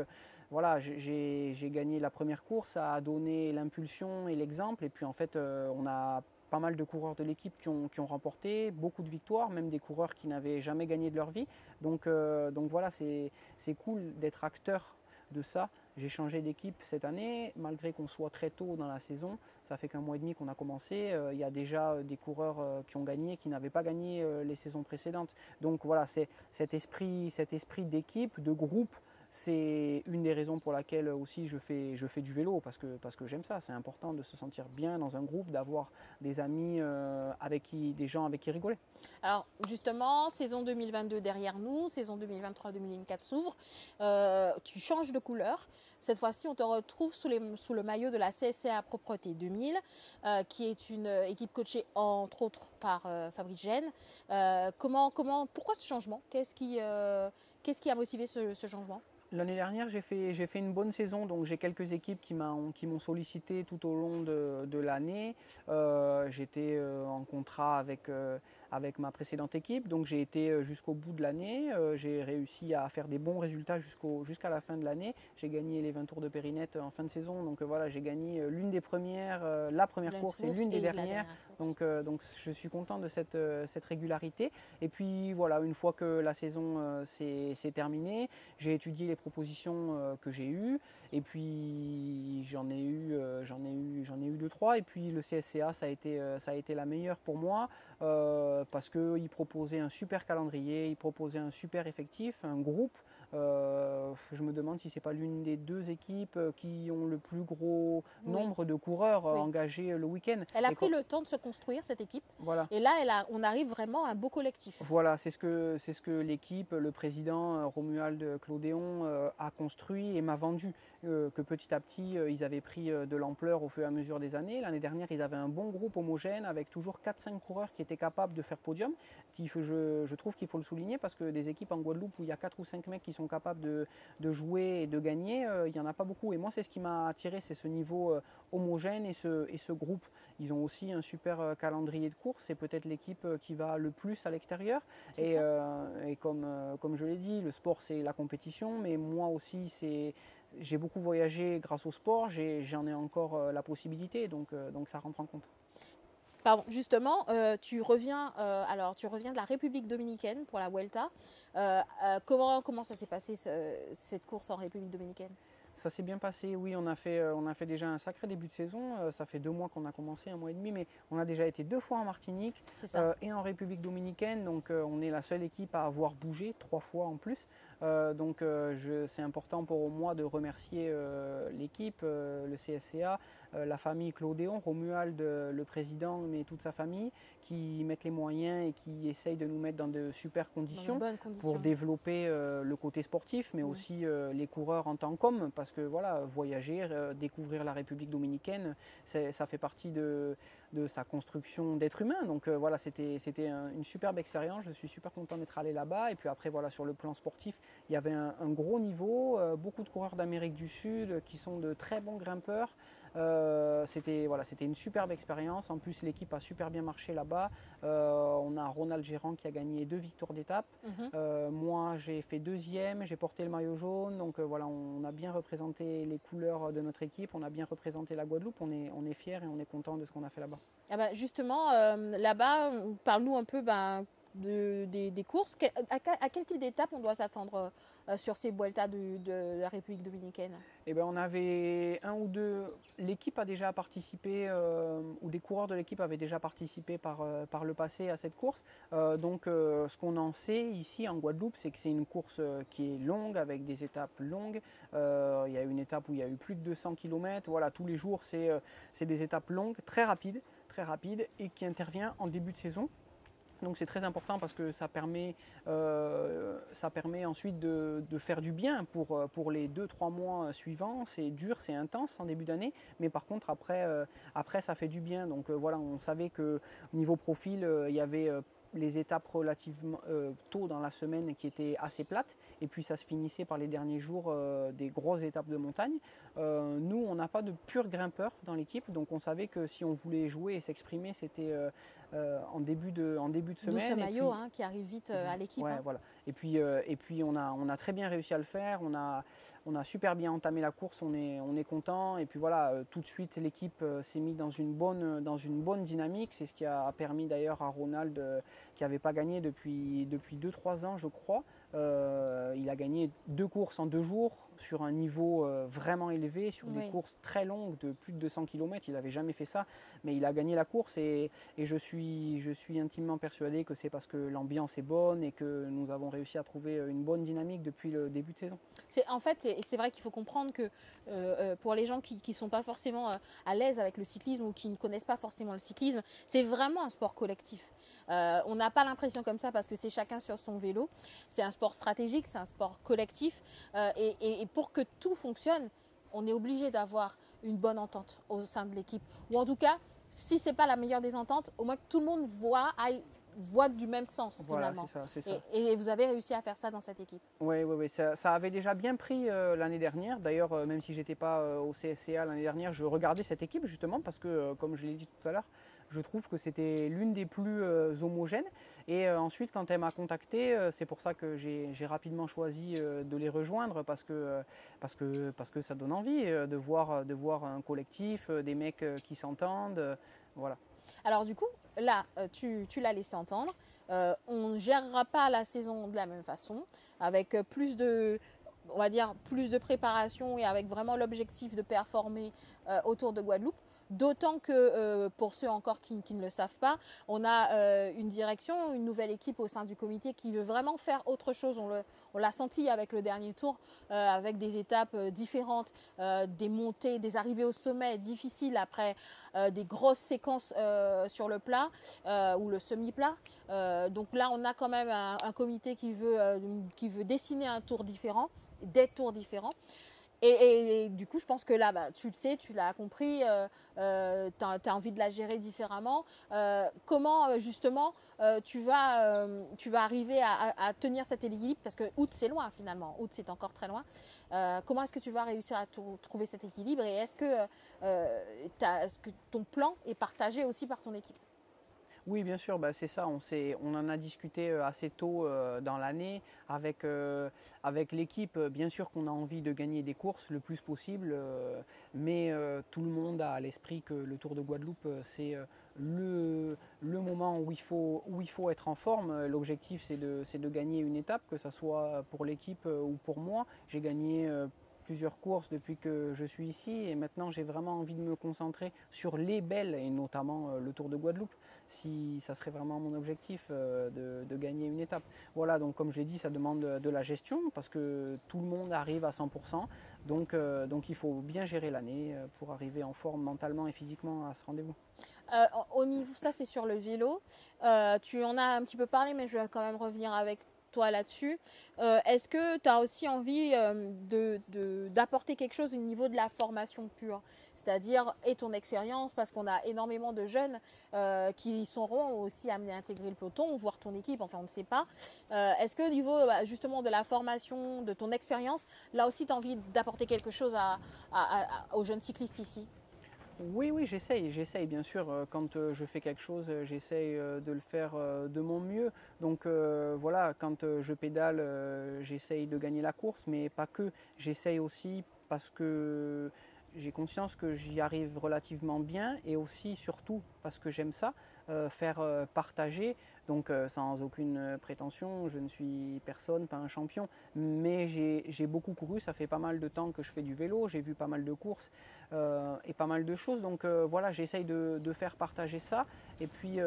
voilà, j'ai gagné la première course, ça a donné l'impulsion et l'exemple. Et puis en fait, on a pas mal de coureurs de l'équipe qui ont remporté beaucoup de victoires, même des coureurs qui n'avaient jamais gagné de leur vie. Donc voilà, c'est cool d'être acteur de ça. J'ai changé d'équipe cette année, malgré qu'on soit très tôt dans la saison. Ça fait qu'un mois et demi qu'on a commencé. Il y a déjà des coureurs qui ont gagné, qui n'avaient pas gagné les saisons précédentes. Donc voilà, c'est cet esprit d'équipe, de groupe. C'est une des raisons pour laquelle aussi je fais du vélo, parce que j'aime ça. C'est important de se sentir bien dans un groupe, d'avoir des amis, des gens avec qui rigoler. Alors justement, saison 2022 derrière nous, saison 2023-2024 s'ouvre. Tu changes de couleur. Cette fois-ci, on te retrouve sous le maillot de la CSCA Propreté 2000, qui est une équipe coachée entre autres par Fabrice Gène. Pourquoi ce changement? Qu'est-ce qui a motivé ce changement? L'année dernière, j'ai fait une bonne saison, donc j'ai quelques équipes qui m'ont sollicité tout au long de l'année. J'étais en contrat avec ma précédente équipe, donc j'ai été jusqu'au bout de l'année. J'ai réussi à faire des bons résultats jusqu'à la fin de l'année. J'ai gagné les 20 tours de Périnette en fin de saison, donc voilà, j'ai gagné l'une des premières, la première course et l'une des dernières. Donc je suis content de cette régularité. Et puis voilà, une fois que la saison s'est terminée, j'ai étudié les propositions que j'ai eues, et puis j'en ai eu 2-3, et puis le CSCA ça a été la meilleure pour moi, parce qu'il proposait un super calendrier, il proposait un super effectif, un groupe. Je me demande si c'est pas l'une des deux équipes qui ont le plus gros nombre de coureurs engagés le week-end. Elle a pris le temps de se construire, cette équipe. Voilà. Et là, on arrive vraiment à un beau collectif. Voilà, c'est ce que l'équipe, le président Romuald Clodéon a construit et m'a vendu. Que petit à petit, ils avaient pris de l'ampleur au fur et à mesure des années. L'année dernière, ils avaient un bon groupe homogène avec toujours 4-5 coureurs qui étaient capables de faire podium. Je trouve qu'il faut le souligner, parce que des équipes en Guadeloupe où il y a 4 ou 5 mecs qui sont capables de jouer et de gagner, il n'y en a pas beaucoup. Et moi, c'est ce qui m'a attiré, c'est ce niveau homogène et ce groupe. Ils ont aussi un super calendrier de course. C'est peut-être l'équipe qui va le plus à l'extérieur. Et comme je l'ai dit, le sport, c'est la compétition. Mais moi aussi, j'ai beaucoup voyagé grâce au sport. J'en ai encore la possibilité. Donc ça rentre en compte. Pardon, justement, tu reviens de la République dominicaine pour la Vuelta. Comment ça s'est passé cette course en République dominicaine? Ça s'est bien passé, oui, on a fait déjà un sacré début de saison. Ça fait 2 mois qu'on a commencé, 1 mois et demi, mais on a déjà été 2 fois en Martinique et en République dominicaine. Donc on est la seule équipe à avoir bougé 3 fois en plus. C'est important pour moi de remercier l'équipe, le CSCA, la famille Claudéon, Romuald, le président, mais toute sa famille, qui mettent les moyens et qui essayent de nous mettre dans de super conditions pour développer le côté sportif, mais aussi les coureurs en tant qu'hommes, parce que voilà, voyager, découvrir la République dominicaine, ça fait partie de sa construction d'être humain. Donc voilà, c'était une superbe expérience. Je suis super content d'être allé là-bas. Et puis après, voilà, sur le plan sportif, il y avait un gros niveau, beaucoup de coureurs d'Amérique du Sud qui sont de très bons grimpeurs. C'était une superbe expérience. En plus, l'équipe a super bien marché là-bas. On a Ronald Gérant qui a gagné 2 victoires d'étape. Moi, j'ai fait 2e, j'ai porté le maillot jaune. Donc voilà, on a bien représenté les couleurs de notre équipe. On a bien représenté la Guadeloupe. On est fiers et on est content de ce qu'on a fait là-bas. Ah bah justement, là-bas, parle-nous un peu des courses. À quel type d'étape on doit s'attendre sur ces Vueltas de la République dominicaine? Eh ben, on avait un ou deux. L'équipe a déjà participé, ou des coureurs de l'équipe avaient déjà participé par le passé à cette course. Ce qu'on en sait ici en Guadeloupe, c'est que c'est une course qui est longue, avec des étapes longues. Il y a une étape où il y a eu plus de 200 km. Voilà, tous les jours, c'est des étapes longues, très rapides, et qui intervient en début de saison. Donc c'est très important parce que ça permet ensuite de faire du bien pour les 2-3 mois suivants. C'est dur, c'est intense en début d'année, mais par contre après ça fait du bien. Donc voilà, on savait qu'au niveau profil, il y avait les étapes relativement tôt dans la semaine qui étaient assez plates, et puis ça se finissait par les derniers jours des grosses étapes de montagne. Nous, on n'a pas de purs grimpeurs dans l'équipe, donc on savait que si on voulait jouer et s'exprimer, c'était en début de semaine. D'où ce maillot qui arrive vite à l'équipe. Ouais, voilà. Et puis on a très bien réussi à le faire. On a super bien entamé la course. On est content. Et puis voilà, tout de suite l'équipe s'est mise dans une bonne dynamique. C'est ce qui a permis d'ailleurs à Ronald, qui n'avait pas gagné depuis 2-3 ans, je crois. Il a gagné 2 courses en 2 jours sur un niveau vraiment élevé, sur des courses très longues de plus de 200 km. Il n'avait jamais fait ça, mais il a gagné la course, et je suis intimement persuadé que c'est parce que l'ambiance est bonne et que nous avons réussi à trouver une bonne dynamique depuis le début de saison. C'est vrai qu'il faut comprendre que pour les gens qui ne sont pas forcément à l'aise avec le cyclisme ou qui ne connaissent pas forcément le cyclisme, c'est vraiment un sport collectif. On n'a pas l'impression comme ça parce que c'est chacun sur son vélo. C'est un sport stratégique, c'est un sport collectif. Et pour que tout fonctionne, on est obligé d'avoir une bonne entente au sein de l'équipe. Ou en tout cas, si ce n'est pas la meilleure des ententes, au moins que tout le monde voit du même sens, voilà, finalement. C'est ça. Et vous avez réussi à faire ça dans cette équipe. Oui, ça avait déjà bien pris l'année dernière. D'ailleurs, même si je n'étais pas au CSCA l'année dernière, je regardais cette équipe justement parce que, comme je l'ai dit tout à l'heure, je trouve que c'était l'une des plus homogènes. Et ensuite, quand elle m'a contacté, c'est pour ça que j'ai rapidement choisi de les rejoindre, parce que ça donne envie de voir un collectif, des mecs qui s'entendent. Voilà. Alors du coup, là, tu l'as laissé entendre. On ne gérera pas la saison de la même façon, avec plus de préparation et avec vraiment l'objectif de performer autour de Guadeloupe. D'autant que pour ceux encore qui ne le savent pas, on a une direction, une nouvelle équipe au sein du comité qui veut vraiment faire autre chose. On l'a senti avec le dernier tour, avec des étapes différentes, des montées, des arrivées au sommet difficiles après des grosses séquences sur le plat ou le semi-plat. Donc là, on a quand même un comité qui veut dessiner un tour différent, des tours différents. Et du coup, je pense que là, tu le sais, tu l'as compris, tu as envie de la gérer différemment. Comment, justement, tu vas arriver à tenir cet équilibre? Parce que août, c'est loin finalement. Août, c'est encore très loin. Comment est-ce que tu vas réussir à trouver cet équilibre? Et est-ce que ton plan est partagé aussi par ton équipe? Oui, bien sûr, c'est ça. On en a discuté assez tôt dans l'année avec l'équipe. Bien sûr qu'on a envie de gagner des courses le plus possible, mais tout le monde a à l'esprit que le Tour de Guadeloupe, c'est le moment où il faut être en forme. L'objectif, c'est de gagner une étape, que ce soit pour l'équipe ou pour moi. J'ai gagné plusieurs courses depuis que je suis ici et maintenant j'ai vraiment envie de me concentrer sur les belles et notamment le Tour de Guadeloupe, si ça serait vraiment mon objectif de gagner une étape. Voilà, donc comme je l'ai dit, ça demande de la gestion parce que tout le monde arrive à 100%, donc il faut bien gérer l'année pour arriver en forme mentalement et physiquement à ce rendez-vous. Au niveau, ça c'est sur le vélo. Tu en as un petit peu parlé, mais je vais quand même revenir avec toi là-dessus. Est-ce que tu as aussi envie d'apporter quelque chose au niveau de la formation pure? C'est-à-dire, et ton expérience, parce qu'on a énormément de jeunes qui seront aussi amenés à intégrer le peloton, voire ton équipe, enfin on ne sait pas. Est-ce que au niveau justement de la formation, de ton expérience, là aussi tu as envie d'apporter quelque chose aux jeunes cyclistes ici? Oui, oui, j'essaye bien sûr. Quand je fais quelque chose, j'essaye de le faire de mon mieux. Donc voilà, quand je pédale, j'essaye de gagner la course, mais pas que. J'essaye aussi parce que j'ai conscience que j'y arrive relativement bien et aussi, surtout, parce que j'aime ça, faire partager. Donc sans aucune prétention, je ne suis personne, pas un champion, mais j'ai beaucoup couru, ça fait pas mal de temps que je fais du vélo, j'ai vu pas mal de courses et pas mal de choses. Donc voilà, j'essaye de faire partager ça. Et puis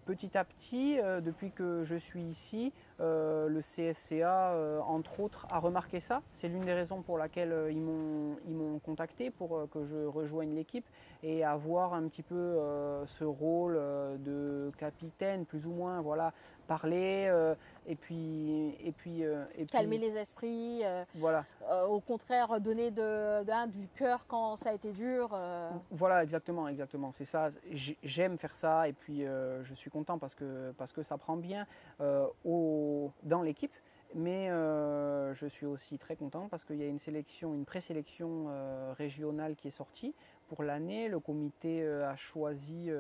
petit à petit, depuis que je suis ici, le CSCA, entre autres, a remarqué ça. C'est l'une des raisons pour laquelle ils m'ont contacté pour que je rejoigne l'équipe et avoir un petit peu ce rôle de capitaine, plus ou moins, voilà, parler Calmer les esprits, voilà. au contraire donner du cœur quand ça a été dur. Voilà, exactement, c'est ça. J'aime faire ça et puis je suis content parce que ça prend bien dans l'équipe. Mais je suis aussi très content parce qu'il y a une présélection régionale qui est sortie pour l'année. Le comité a choisi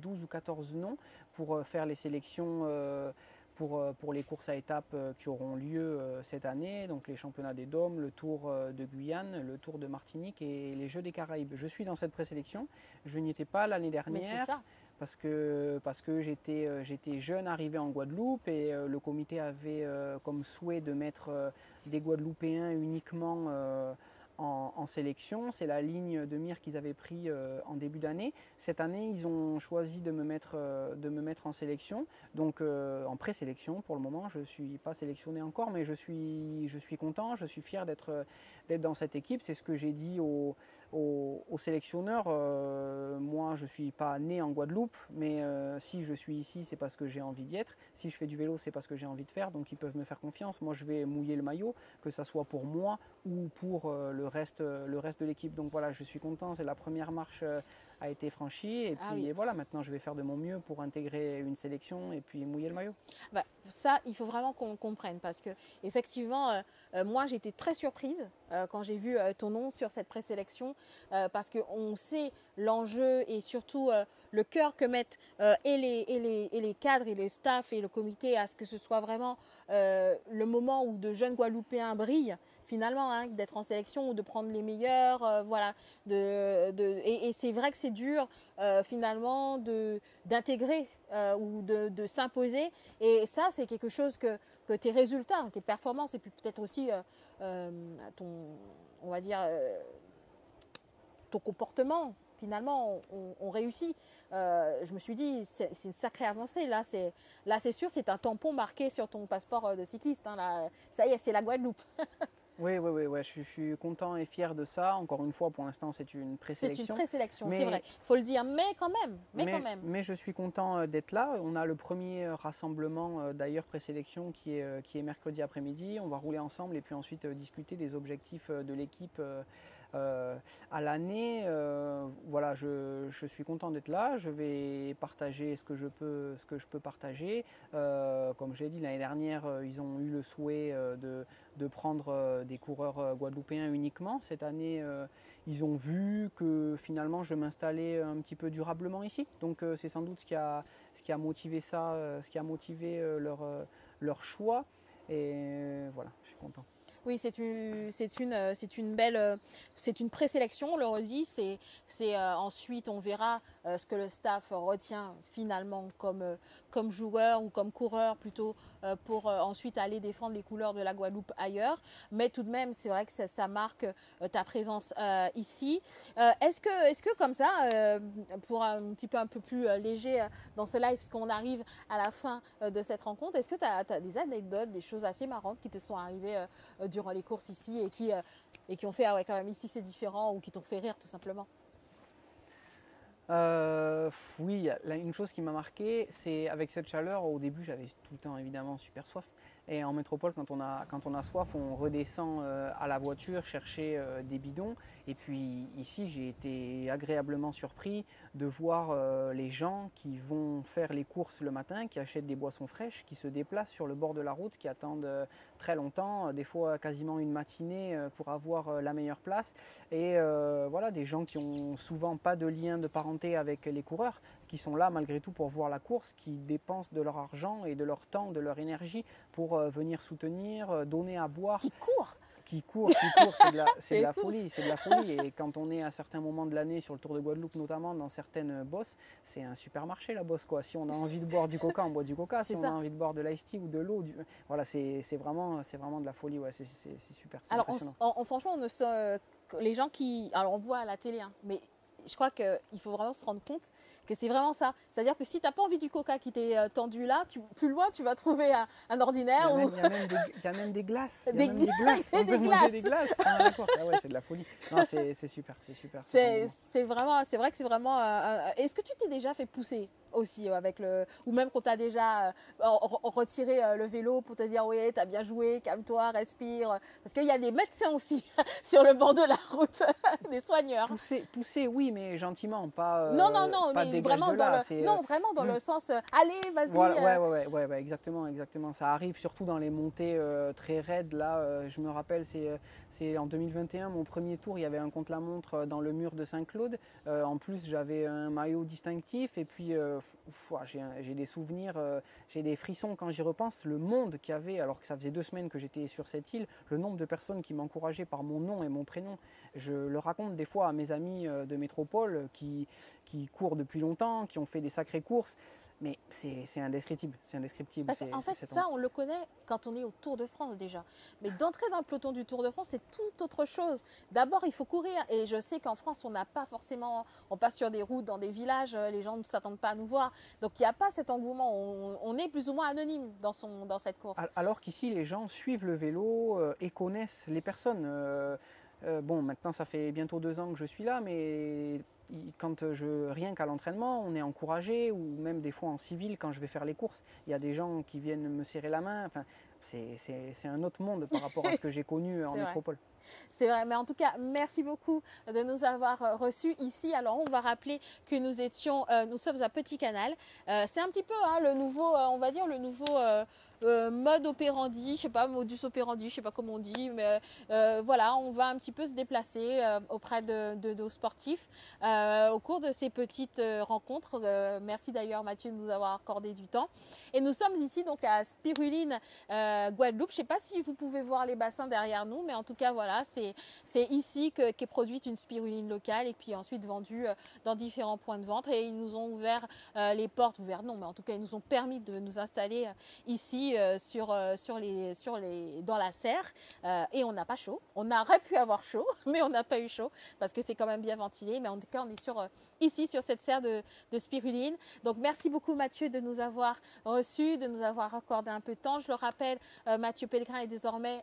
12 ou 14 noms pour faire les sélections pour les courses à étapes qui auront lieu cette année, donc les championnats des Dômes, le Tour de Guyane, le Tour de Martinique et les Jeux des Caraïbes. Je suis dans cette présélection, je n'y étais pas l'année dernière parce que j'étais jeune arrivé en Guadeloupe et le comité avait comme souhait de mettre des Guadeloupéens uniquement en sélection. C'est la ligne de mire qu'ils avaient pris en début d'année. Cette année, ils ont choisi de me mettre en sélection, donc en présélection pour le moment. Je ne suis pas sélectionné encore, mais je suis content, je suis fier d'être dans cette équipe. C'est ce que j'ai dit aux sélectionneurs. Moi, je ne suis pas né en Guadeloupe, mais si je suis ici, c'est parce que j'ai envie d'y être. Si je fais du vélo, c'est parce que j'ai envie de faire, donc ils peuvent me faire confiance. Moi, je vais mouiller le maillot, que ça soit pour moi ou pour le reste de l'équipe. Donc voilà, je suis content, c'est la première marche a été franchie et puis et voilà, maintenant je vais faire de mon mieux pour intégrer une sélection et puis mouiller le maillot. Bah, ça, il faut vraiment qu'on comprenne parce que effectivement, moi j'étais très surprise quand j'ai vu ton nom sur cette présélection parce qu'on sait l'enjeu et surtout le cœur que mettent et les cadres et les staffs et le comité à ce que ce soit vraiment le moment où de jeunes Guadeloupéens brillent finalement, hein, d'être en sélection ou de prendre les meilleurs, voilà. Et c'est vrai que c'est dur finalement d'intégrer ou de s'imposer. Et ça, c'est quelque chose que tes résultats, tes performances et puis peut-être aussi on va dire, ton comportement finalement on réussit. Je me suis dit c'est une sacrée avancée là c'est sûr, c'est un tampon marqué sur ton passeport de cycliste, hein, là, ça y est, c'est la Guadeloupe. Oui, je suis content et fier de ça. Encore une fois, pour l'instant, c'est une présélection. C'est une présélection, c'est vrai, il faut le dire, mais quand même. Mais je suis content d'être là. On a le premier rassemblement, d'ailleurs présélection, qui est mercredi après-midi. On va rouler ensemble et puis ensuite discuter des objectifs de l'équipe à l'année. Voilà, je suis content d'être là. Je vais partager ce que je peux partager. Comme je l'ai dit, l'année dernière, ils ont eu le souhait de prendre des coureurs guadeloupéens uniquement. Cette année, ils ont vu que finalement je m'installais un petit peu durablement ici. Donc c'est sans doute ce qui a motivé ça, ce qui a motivé leur choix. Et voilà, je suis content. Oui, c'est une présélection, on le redit. Ensuite, on verra ce que le staff retient finalement comme joueur ou comme coureur plutôt pour ensuite aller défendre les couleurs de la Guadeloupe ailleurs. Mais tout de même, c'est vrai que ça marque ta présence ici. Est-ce que comme ça, pour un petit peu un peu plus léger dans ce live, puisqu'on arrive à la fin de cette rencontre, est-ce que tu as des anecdotes, des choses assez marrantes qui te sont arrivées durant les courses ici et qui ont fait ah ouais, quand même ici c'est différent ou qui t'ont fait rire tout simplement? Oui, une chose qui m'a marqué, c'est avec cette chaleur, au début j'avais tout le temps évidemment super soif. Et en métropole, quand on a soif, on redescend à la voiture chercher des bidons. Et puis ici, j'ai été agréablement surpris de voir les gens qui vont faire les courses le matin, qui achètent des boissons fraîches, qui se déplacent sur le bord de la route, qui attendent très longtemps, des fois quasiment une matinée pour avoir la meilleure place. Et voilà, des gens qui ont souvent pas de lien de parenté avec les coureurs, qui sont là malgré tout pour voir la course, qui dépensent de leur argent et de leur temps, de leur énergie pour venir soutenir, donner à boire. Qui court. C'est de la folie, c'est de la folie. Et quand on est à certains moments de l'année sur le Tour de Guadeloupe, notamment dans certaines bosses, c'est un supermarché la bosse quoi. Si on a envie de boire du coca, on boit du coca. Si on a envie de boire de l'ice tea ou de l'eau, voilà, c'est vraiment de la folie. Ouais, c'est super. Alors franchement, les gens alors on voit à la télé, hein, mais je crois qu'il faut vraiment se rendre compte que c'est vraiment ça. C'est-à-dire que si tu n'as pas envie du coca qui t'est tendu là, plus loin, tu vas trouver un ordinaire. Il y a même des glaces. On peut manger des glaces. Ah ouais, c'est de la folie. Non, c'est super. C'est vrai que c'est vraiment... Est-ce que tu t'es déjà fait pousser aussi ou même qu'on t'a déjà retiré le vélo pour te dire oui, t'as bien joué, calme-toi, respire, parce qu'il y a des médecins aussi sur le bord de la route, des soigneurs. Pousser oui, mais gentiment, pas non, pas mais vraiment dans le sens allez, vas-y. Voilà, ouais, exactement, ça arrive surtout dans les montées très raides là. Je me rappelle, c'est en 2021 mon premier tour, il y avait un contre-la-montre dans le mur de Saint-Claude. En plus, j'avais un maillot distinctif et puis j'ai des souvenirs, j'ai des frissons quand j'y repense. Le monde qu'il y avait, alors que ça faisait 2 semaines que j'étais sur cette île, le nombre de personnes qui m'encourageaient par mon nom et mon prénom. Je le raconte des fois à mes amis de métropole qui courent depuis longtemps, qui ont fait des sacrées courses. Mais c'est indescriptible, Parce qu'en fait, ça, on le connaît quand on est au Tour de France déjà. Mais d'entrer dans le peloton du Tour de France, c'est tout autre chose. D'abord, il faut courir. Et je sais qu'en France, on n'a pas forcément... On passe sur des routes, dans des villages, les gens ne s'attendent pas à nous voir. Donc, il n'y a pas cet engouement. On est plus ou moins anonyme dans cette course. Alors qu'ici, les gens suivent le vélo et connaissent les personnes. Bon, maintenant, ça fait bientôt 2 ans que je suis là, mais... rien qu'à l'entraînement, on est encouragé, ou même des fois en civil quand je vais faire les courses, il y a des gens qui viennent me serrer la main. Enfin, c'est un autre monde par rapport à ce que j'ai connu en métropole. C'est vrai, mais en tout cas, merci beaucoup de nous avoir reçus ici. Alors, on va rappeler que nous sommes à Petit Canal. C'est un petit peu le nouveau, on va dire le nouveau mode opérandi, je sais pas, modus operandi, je sais pas comment on dit, mais voilà, on va un petit peu se déplacer auprès de nos sportifs au cours de ces petites rencontres. Merci d'ailleurs Mathieu de nous avoir accordé du temps. Et nous sommes ici donc à Spiruline, Guadeloupe. Je sais pas si vous pouvez voir les bassins derrière nous, mais en tout cas voilà, c'est ici qu'est produite une spiruline locale et puis ensuite vendue dans différents points de vente. Et ils nous ont ouvert les portes, non, mais en tout cas ils nous ont permis de nous installer ici dans la serre et on n'a pas chaud. On aurait pu avoir chaud, mais on n'a pas eu chaud parce que c'est quand même bien ventilé. Mais en tout cas, on est ici sur cette serre de spiruline. Donc merci beaucoup Mathieu de nous avoir reçus, de nous avoir accordé un peu de temps. Je le rappelle, Mathieu Pellegrin est désormais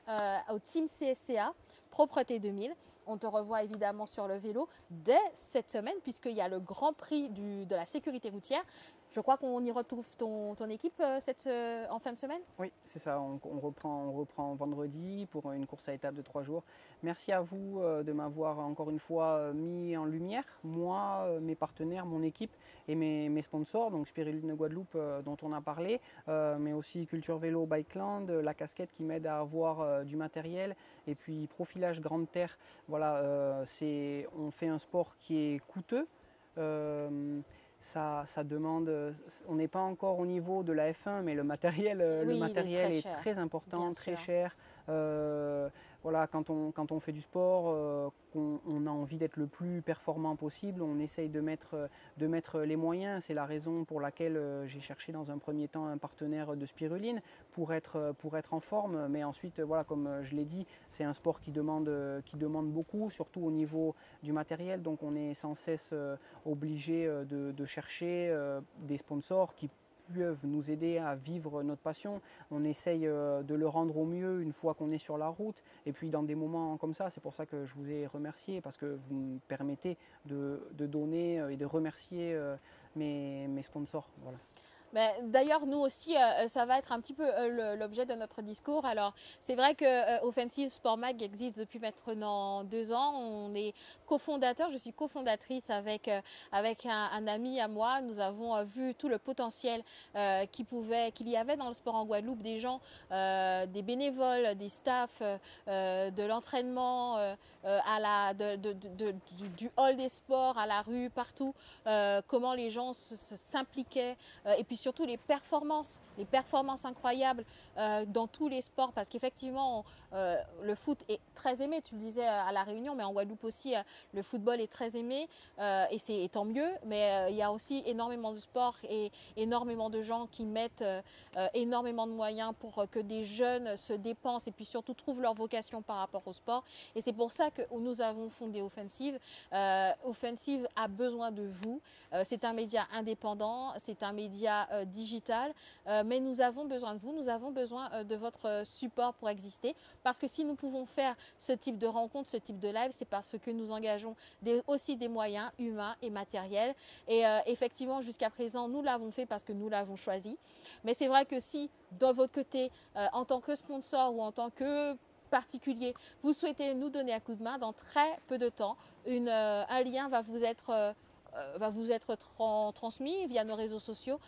au Team CSCA Propreté 2000. On te revoit évidemment sur le vélo dès cette semaine puisqu'il y a le Grand Prix de la sécurité routière. Je crois qu'on y retrouve ton équipe en fin de semaine. Oui, c'est ça. On reprend vendredi pour une course à étapes de 3 jours. Merci à vous de m'avoir encore une fois mis en lumière, moi, mes partenaires, mon équipe et mes sponsors, donc Spiruline Guadeloupe dont on a parlé, mais aussi Culture Vélo Bikeland, la casquette qui m'aide à avoir du matériel et puis Profilage Grande Terre. Voilà, on fait un sport qui est coûteux. ça demande, on n'est pas encore au niveau de la F1, mais le matériel, Oui, il est très est cher, très important, bien très sûr. cher. Voilà, quand on fait du sport, qu'on a envie d'être le plus performant possible, on essaye de mettre les moyens. C'est la raison pour laquelle j'ai cherché dans un premier temps un partenaire de spiruline pour être en forme. Mais ensuite, voilà, comme je l'ai dit, c'est un sport qui demande beaucoup, surtout au niveau du matériel. Donc on est sans cesse obligé de chercher des sponsors qui peuvent nous aider à vivre notre passion. On essaye de le rendre au mieux une fois qu'on est sur la route. Et puis dans des moments comme ça, c'est pour ça que je vous ai remercié, parce que vous me permettez de donner et de remercier mes sponsors. Voilà. Mais d'ailleurs, nous aussi, ça va être un petit peu l'objet de notre discours. Alors, c'est vrai que Offensive Sport Mag existe depuis maintenant 2 ans. On est cofondateur, je suis cofondatrice avec un ami à moi. Nous avons vu tout le potentiel qu'il y avait dans le sport en Guadeloupe, des gens, des bénévoles, des staffs, de l'entraînement, du hall des sports à la rue, partout, comment les gens s'impliquaient et puis surtout les performances incroyables dans tous les sports, parce qu'effectivement le foot est très aimé, tu le disais à La Réunion, mais en Guadeloupe aussi le football est très aimé et c'est tant mieux, mais il y a aussi énormément de sports et énormément de gens qui mettent énormément de moyens pour que des jeunes se dépensent et puis surtout trouvent leur vocation par rapport au sport, et c'est pour ça que nous avons fondé Offensive. Offensive a besoin de vous, c'est un média indépendant, c'est un média digital, mais nous avons besoin de vous, nous avons besoin de votre support pour exister, parce que si nous pouvons faire ce type de rencontre, ce type de live, c'est parce que nous engageons aussi des moyens humains et matériels, et effectivement jusqu'à présent nous l'avons fait parce que nous l'avons choisi, mais c'est vrai que si de votre côté, en tant que sponsor ou en tant que particulier, vous souhaitez nous donner un coup de main, dans très peu de temps, un lien va vous être transmis via nos réseaux sociaux.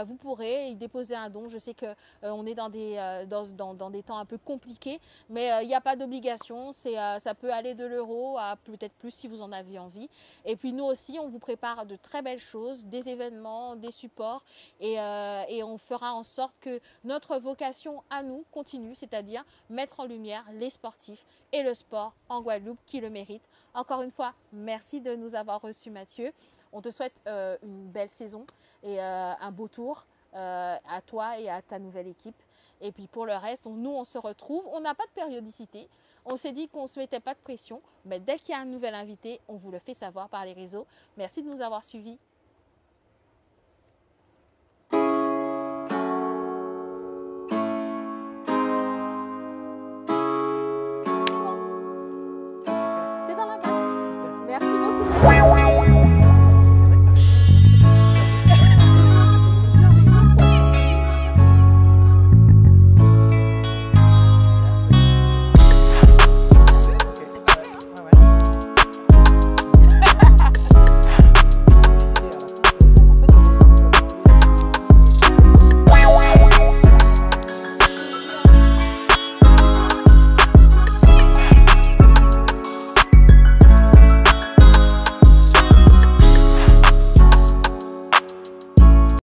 Vous pourrez y déposer un don. Je sais qu'on est dans des temps un peu compliqués, mais il n'y a pas d'obligation. Ça peut aller de l'euro à peut-être plus si vous en avez envie. Et puis nous aussi, on vous prépare de très belles choses, des événements, des supports, et on fera en sorte que notre vocation à nous continue, c'est-à-dire mettre en lumière les sportifs et le sport en Guadeloupe qui le méritent. Encore une fois, merci de nous avoir reçus, Mathieu. On te souhaite une belle saison et un beau tour à toi et à ta nouvelle équipe. Et puis pour le reste, nous on se retrouve. On n'a pas de périodicité. On s'est dit qu'on ne se mettait pas de pression. Mais dès qu'il y a un nouvel invité, on vous le fait savoir par les réseaux. Merci de nous avoir suivis.